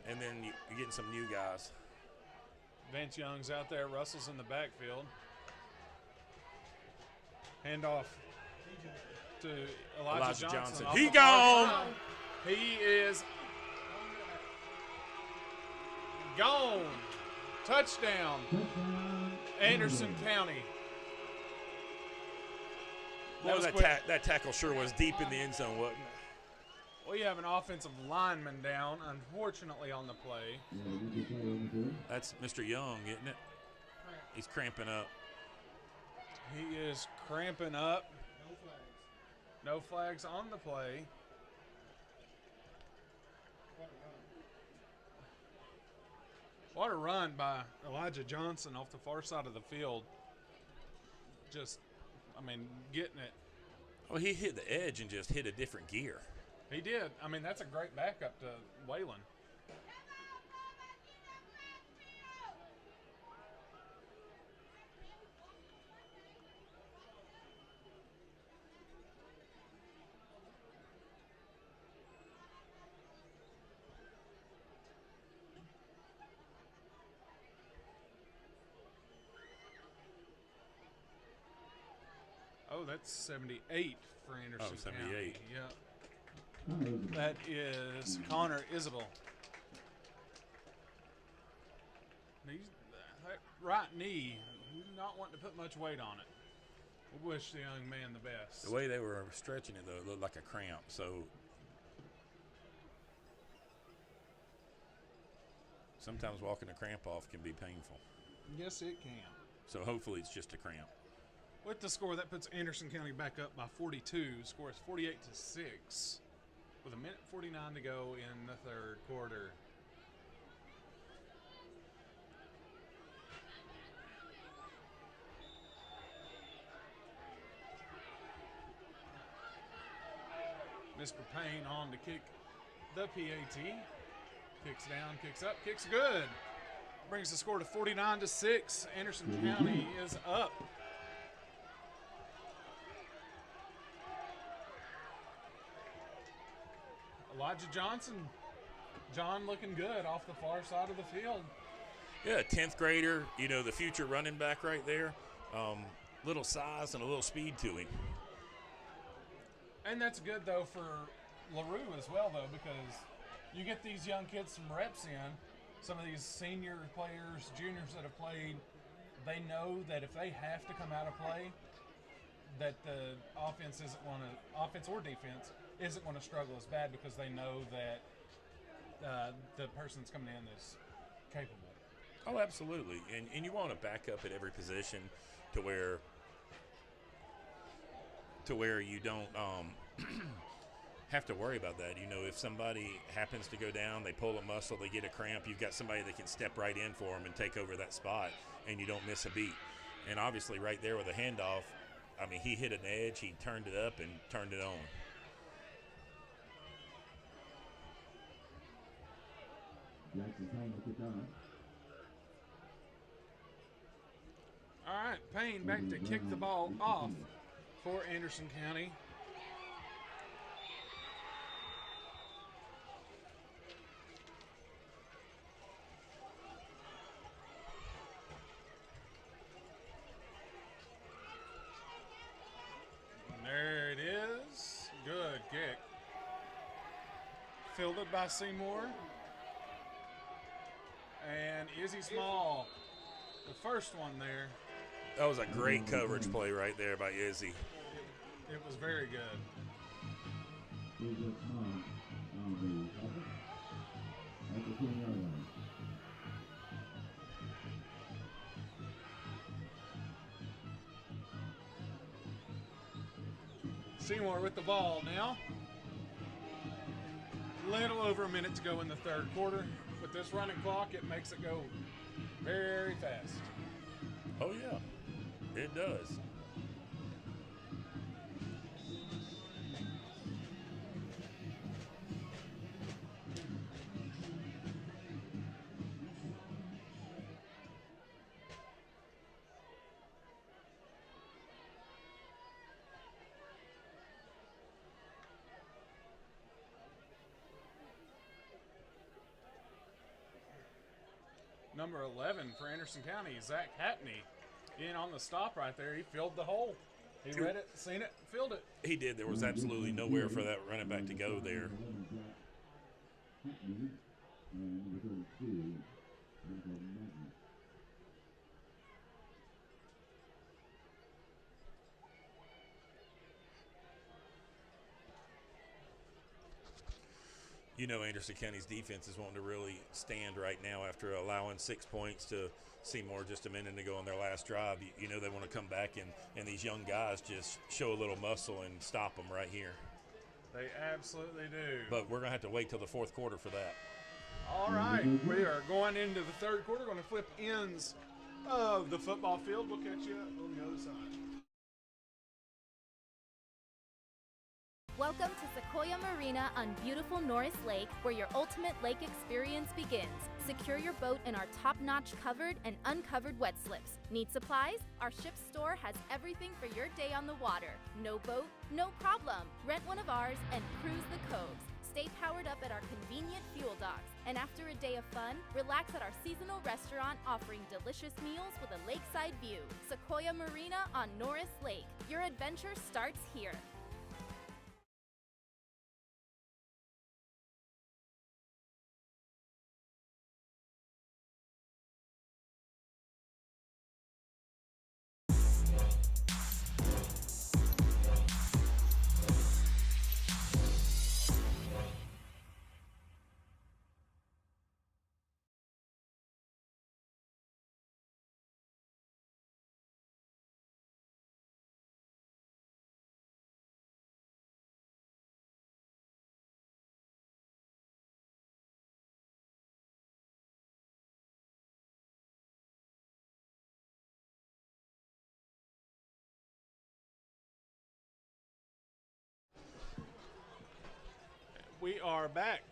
and then you're getting some new guys. Vance Young's out there. Russell's in the backfield. Handoff to Elijah Johnson. He gone. He is gone. Touchdown. Anderson County. Boy, that tackle sure was deep in the end zone, wasn't it? We have an offensive lineman down, unfortunately, on the play. That's Mr. Young, isn't it? He's cramping up. He is cramping up. No flags on the play. What a run by Elijah Johnson off the far side of the field. Just, getting it. Well, he hit the edge and just hit a different gear. He did. That's a great backup to Waylon. Oh, that's 78 for Anderson Oh, 78. County. Yeah. That is Connor Isabel. That right knee, not wanting to put much weight on it. We wish the young man the best. The way they were stretching it, though, it looked like a cramp. So sometimes walking a cramp off can be painful. Yes, it can. So hopefully it's just a cramp. With the score, that puts Anderson County back up by 42. Score is 48-6 with 1:49 to go in the third quarter. Mr. Payne on to kick the PAT. Kicks down, kicks up, kicks good. Brings the score to 49-6. Anderson County is up. Elijah Johnson, John looking good off the far side of the field. Yeah, 10th grader, the future running back right there. Little size and a little speed to him. And that's good, though, for LaRue as well, though, because you get these young kids some reps in. Some of these senior players, juniors that have played, they know that if they have to come out of play, that the offense or defense isn't going to struggle as bad because they know that the person that's coming in is capable. Oh, absolutely. And you want to back up at every position to where you don't have to worry about that. If somebody happens to go down, they pull a muscle, they get a cramp, you've got somebody that can step right in for them and take over that spot, and you don't miss a beat. And obviously right there with a handoff, he hit an edge, he turned it up and turned it on. All right, Payne back to kick the ball off for Anderson County. And there it is. Good kick. Fielded by Seymour. And Izzy Small, the first one there. That was a great coverage play right there by Izzy. It was very good. Seymour with the ball now. Little over a minute to go in the third quarter. With this running clock, it makes it go very fast. Oh, yeah, it does. Number 11 for Anderson County, Zach Hatney, in on the stop right there. He filled the hole. He read it, seen it, filled it. He did. There was absolutely nowhere for that running back to go there. Anderson County's defense is wanting to really stand right now after allowing 6 points to Seymour just a minute ago on their last drive. They want to come back and these young guys just show a little muscle and stop them right here. They absolutely do. But we're going to have to wait till the fourth quarter for that. All right, we are going into the third quarter. Going to flip ends of the football field. We'll catch you on the other side. Welcome to Sequoia Marina on beautiful Norris Lake, where your ultimate lake experience begins. Secure your boat in our top-notch covered and uncovered wet slips. Need supplies? Our ship store has everything for your day on the water. No boat? No problem. Rent one of ours and cruise the coves. Stay powered up at our convenient fuel docks. And after a day of fun, relax at our seasonal restaurant offering delicious meals with a lakeside view. Sequoia Marina on Norris Lake. Your adventure starts here. We are back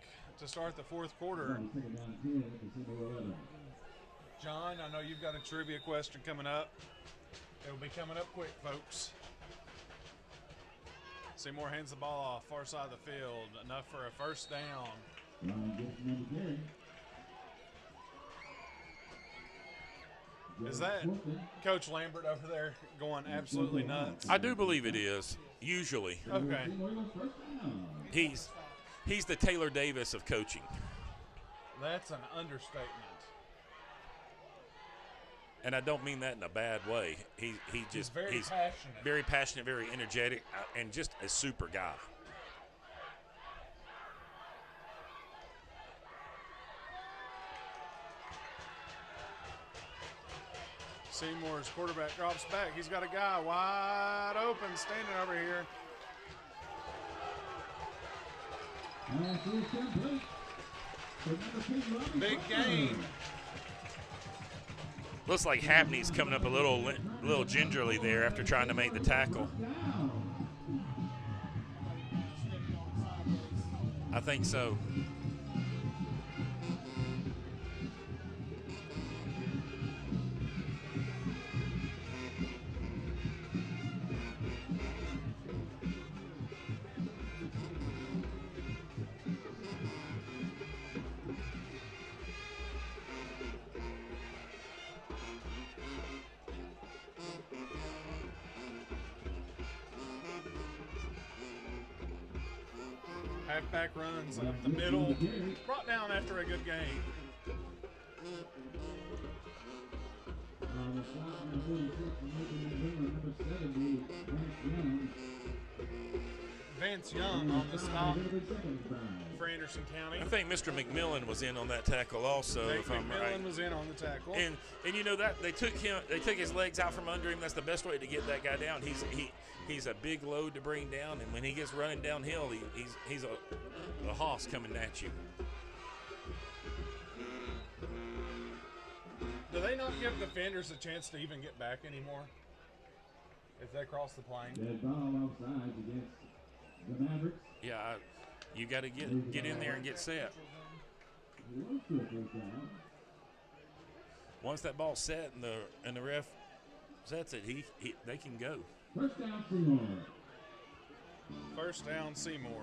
to start the fourth quarter. John, I know you've got a trivia question coming up. It'll be coming up quick, folks. Seymour hands the ball off, far side of the field. Enough for a first down. Is that Coach Lambert over there going absolutely nuts? I do believe it is, usually. Okay. He's the Taylor Davis of coaching. That's an understatement. And I don't mean that in a bad way. He's very passionate. Very passionate, very energetic, and just a super guy. Seymour's quarterback drops back. He's got a guy wide open standing over here. Big game. Looks like Hapney's coming up a little gingerly there after trying to make the tackle. I think so. Halfback runs up the middle, brought down after a good game. Vance Young on the stop for Anderson County. I think Mr. McMillan was in on that tackle also, if I'm right. McMillan was in on the tackle. And you know that they took his legs out from under him. That's the best way to get that guy down. He's a big load to bring down, and when he gets running downhill, he's a hoss coming at you. Do they not give defenders a chance to even get back anymore if they cross the plane? Dead ball offside against the Mavericks. Yeah, you got to get in there and get set. Once that ball's set and the ref sets it, they can go. First down, Seymour. First down, Seymour.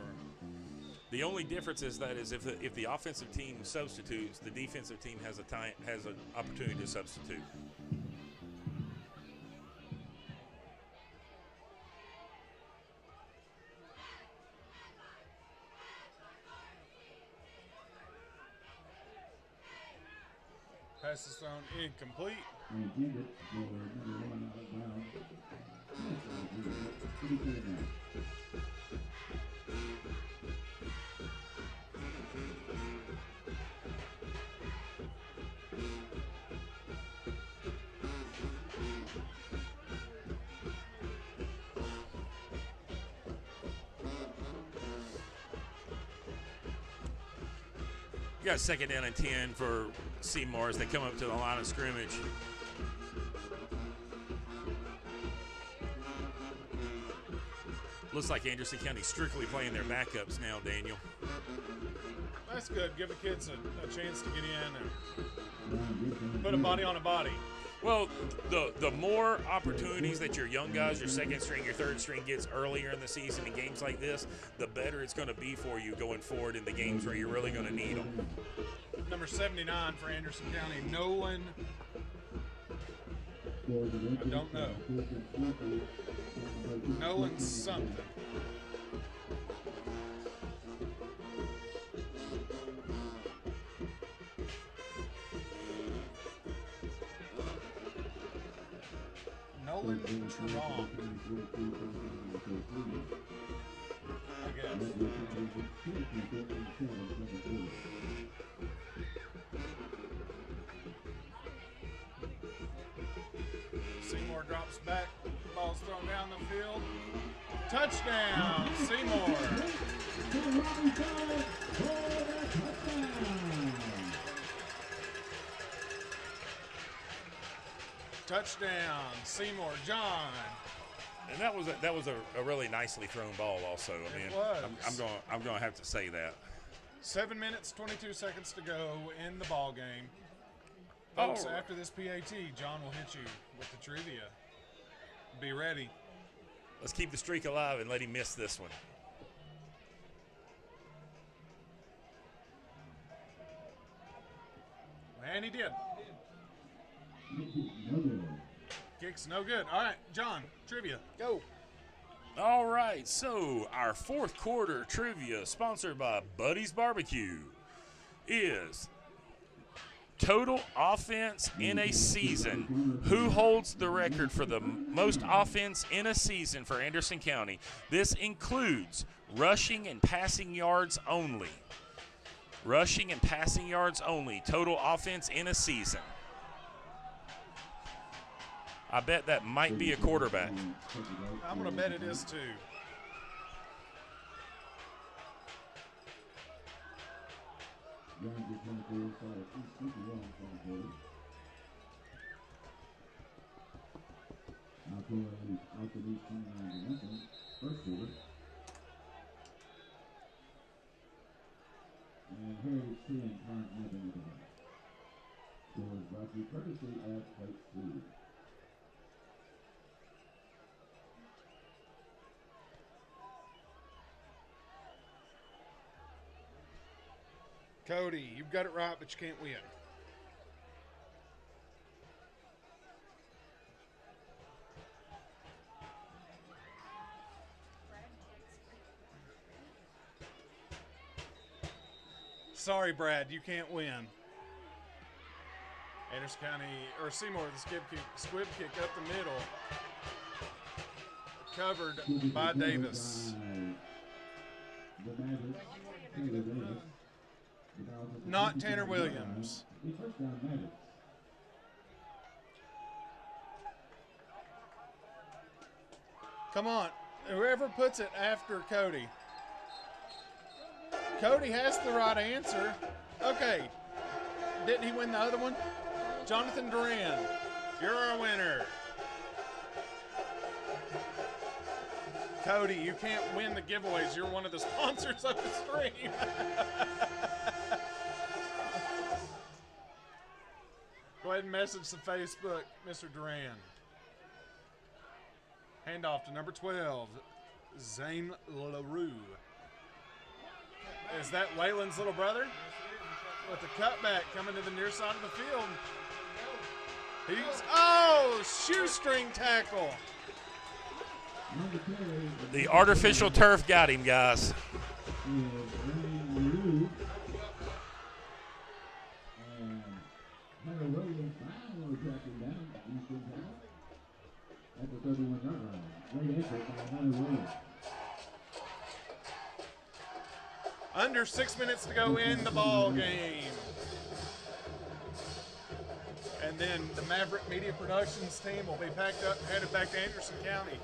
The only difference is if the offensive team substitutes, the defensive team has an opportunity to substitute. Pass is thrown incomplete. You got 2nd down and 10 for Seymour as they come up to the line of scrimmage. Looks like Anderson County strictly playing their backups now, Daniel. That's good. Give the kids a chance to get in and put a body on a body. Well, the more opportunities that your young guys, your 2nd string, your 3rd string gets earlier in the season in games like this, the better it's going to be for you going forward in the games where you're really going to need them. Number 79 for Anderson County, Nolan. I don't know. Nolan something. Nolan Trong. I guess. Seymour drops back. Ball's thrown down the field. Touchdown, Seymour. Touchdown, Seymour. John. And that was a really nicely thrown ball also. I mean, I'm going to have to say that. 7 minutes, 22 seconds to go in the ball game. Folks, after this PAT, John will hit you with the trivia. Be ready. Let's keep the streak alive and let him miss this one. And he did. Kick's no good. All right, John, trivia, go. All right, so our 4th quarter trivia, sponsored by Buddy's Barbecue, is total offense in a season. Who holds the record for the most offense in a season for Anderson County? This includes rushing and passing yards only. Rushing and passing yards only. Total offense in a season. I bet that might be a quarterback. I'm going to bet it is too. And Harry Sean current nothing with the back. Scores brought to you courtesy of Plate 2. Cody, you've got it right, but you can't win. Sorry, Brad, you can't win. Anderson County, or Seymour, the squib kick up the middle. Covered by Davis. Not Tanner Williams. Come on, whoever puts it after Cody. Cody has the right answer. Okay, didn't he win the other one? Jonathan Duran, you're our winner. Cody, you can't win the giveaways. You're one of the sponsors of the stream. Go ahead and message the Facebook, Mr. Duran. Handoff to number 12, Zane LaRue. Is that Waylon's little brother? With the cutback coming to the near side of the field. Shoestring tackle. The artificial turf got him, guys. Under 6 minutes to go in the ball game. And then the Maverick Media Productions team will be packed up, headed back to Anderson County.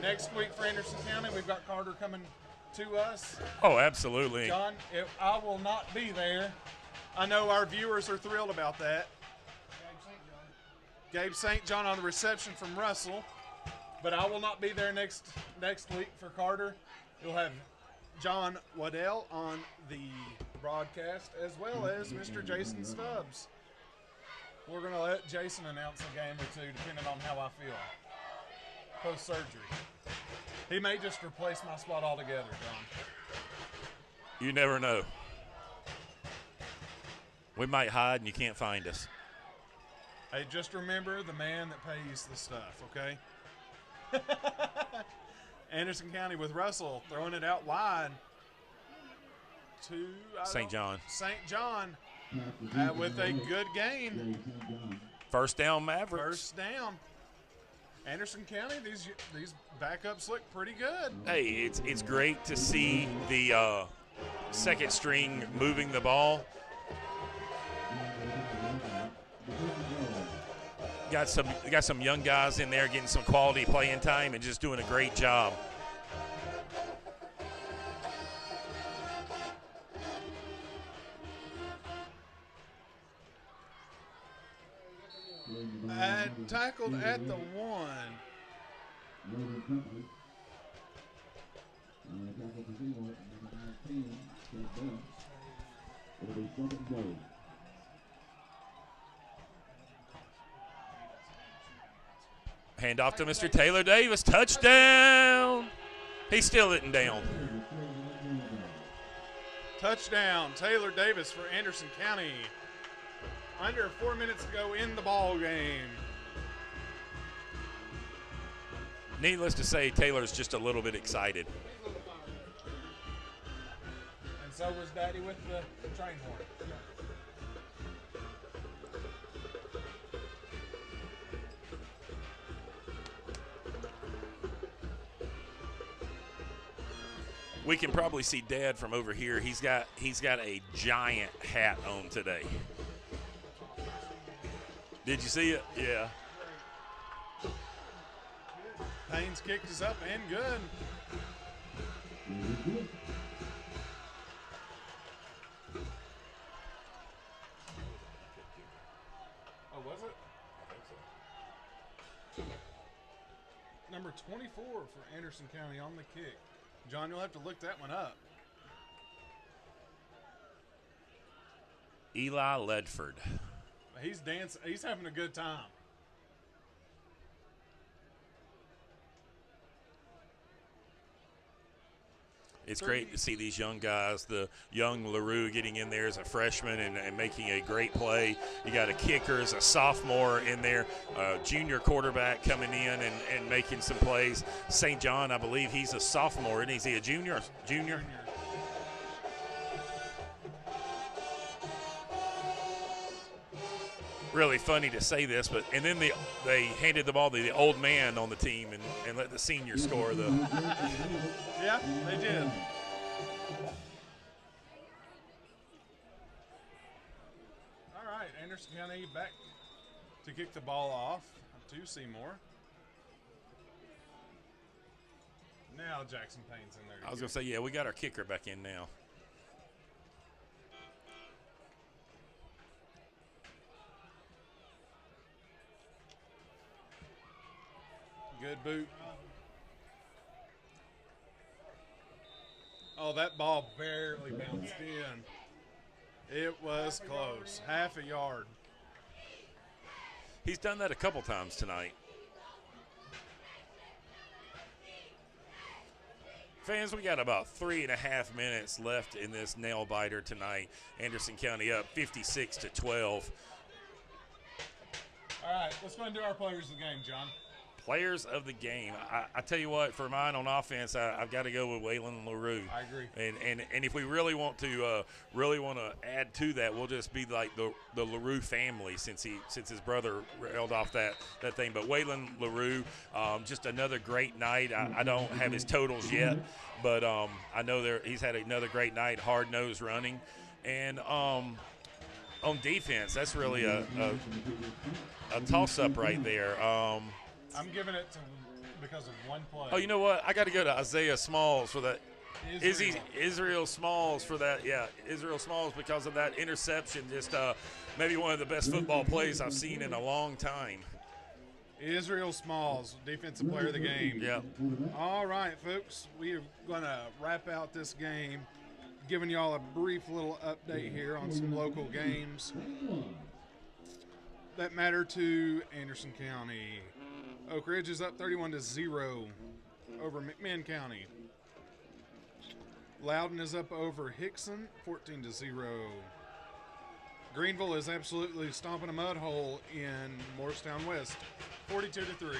Next week for Anderson County, we've got Carter coming to us. Oh, absolutely. John, I will not be there. I know our viewers are thrilled about that. Gabe St. John on the reception from Russell. But I will not be there next week for Carter. We'll have John Waddell on the broadcast, as well as Mr. Jason Stubbs. We're going to let Jason announce a game or two, depending on how I feel post-surgery. He may just replace my spot altogether, John. You never know. We might hide and you can't find us. Hey, just remember the man that pays the stuff, okay? Anderson County with Russell throwing it out wide to St. John. St. John with a good gain. First down, Mavericks. First down. Anderson County, these backups look pretty good. Hey, it's great to see the second string moving the ball. Got some young guys in there getting some quality playing time and just doing a great job. Tackled at the 1. Hand off to Mr. Taylor Davis. Touchdown. He still isn't down. Touchdown, Taylor Davis for Anderson County. Under 4 minutes to go in the ball game. Needless to say, Taylor's just a little bit excited. And so was Daddy with the train horn. We can probably see Dad from over here. He's got a giant hat on today. Did you see it? Yeah. Haynes kicked us up and good. Oh, was it? I think so. Number 24 for Anderson County on the kick. John, you'll have to look that one up. Eli Ledford. He's dancing. He's having a good time. It's great to see these young guys, the young LaRue getting in there as a freshman and making a great play. You got a kicker as a sophomore in there, a junior quarterback coming in and making some plays. St. John, I believe he's a sophomore, and is he a junior? Junior. Really funny to say this, but and then they handed the ball to the old man on the team and let the senior score the. Yeah, they did. All right, Anderson County back to kick the ball off to Seymour. Now Jackson Payne's in there. I was going to say, yeah, we got our kicker back in now. Good boot. Oh, that ball barely bounced in. It was close. Half a yard. He's done that a couple times tonight. Fans, we got about 3.5 minutes left in this nail biter tonight. Anderson County up 56-12. All right, let's go and do our players of the game, John. Players of the game. I tell you what, for mine on offense, I've got to go with Waylon LaRue. I agree. And if we really want to add to that, we'll just be like the LaRue family since his brother railed off that thing. But Waylon LaRue, just another great night. I don't have his totals yet, but I know he's had another great night, hard-nosed running. And on defense, that's really a toss-up right there. I'm giving it to because of one play. Oh, you know what? I got to go to Isaiah Smalls for that. Israel Smalls for that. Yeah, Israel Smalls because of that interception. Just maybe one of the best football plays I've seen in a long time. Israel Smalls, defensive player of the game. Yeah. All right, folks, we are going to wrap out this game, giving y'all a brief little update here on some local games that matter to Anderson County. Oak Ridge is up 31-0 over McMinn County. Loudon is up over Hickson, 14-0. Greenville is absolutely stomping a mud hole in Morristown West, 42-3.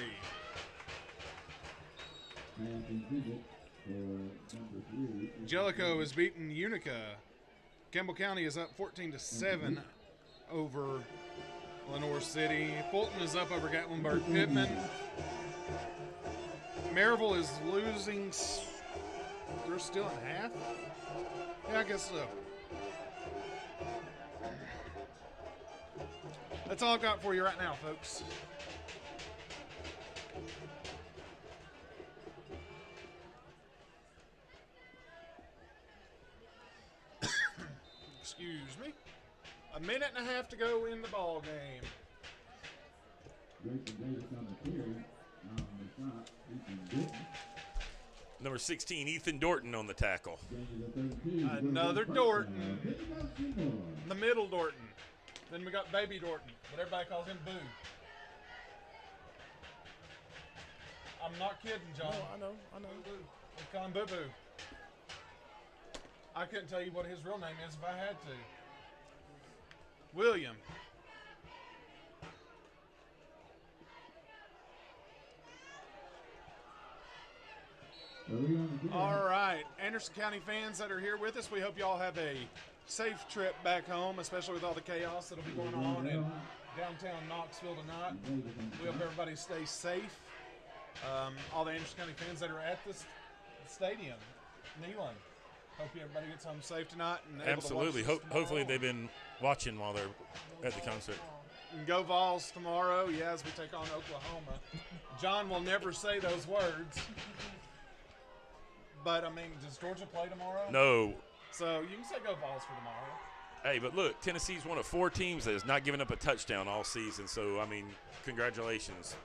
Jellicoe is beating Unica. Campbell County is up 14-7 over Lenore City. Fulton is up over Gatlinburg Pittman. Maryville is losing. They're still in half? Yeah, I guess so. That's all I've got for you right now, folks. Excuse me. A minute and a half to go in the ball game. Number 16, Ethan Dorton on the tackle. Another Dorton. The middle Dorton. Then we got Baby Dorton, but everybody calls him Boo. I'm not kidding, John. No, I know. Boo-boo. We call him Boo Boo. I couldn't tell you what his real name is if I had to. William. All right, Anderson County fans that are here with us, we hope y'all have a safe trip back home, especially with all the chaos that'll be going on in downtown Knoxville tonight. We hope everybody stays safe. All the Anderson County fans that are at this stadium, Neyland, hope everybody gets home safe tonight. And Absolutely. Hopefully they've been watching while they're at the concert. And go Vols tomorrow, yeah, as we take on Oklahoma. John will never say those words. But, I mean, does Georgia play tomorrow? No. So you can say go Vols for tomorrow. Hey, but look, Tennessee's one of 4 teams that has not given up a touchdown all season. So, I mean, congratulations.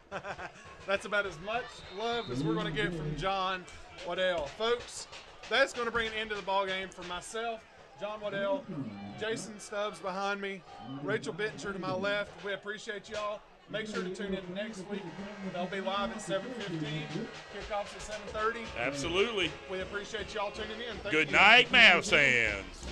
That's about as much love as we're going to get from John Waddell. Folks, that's going to bring an end to the ball game for myself, John Waddell, Jason Stubbs behind me, Rachel Bittinger to my left. We appreciate y'all. Make sure to tune in next week. They'll be live at 7:15. Kickoffs at 7:30. Absolutely. We appreciate y'all tuning in. Thank Good you. night, Mavs fans.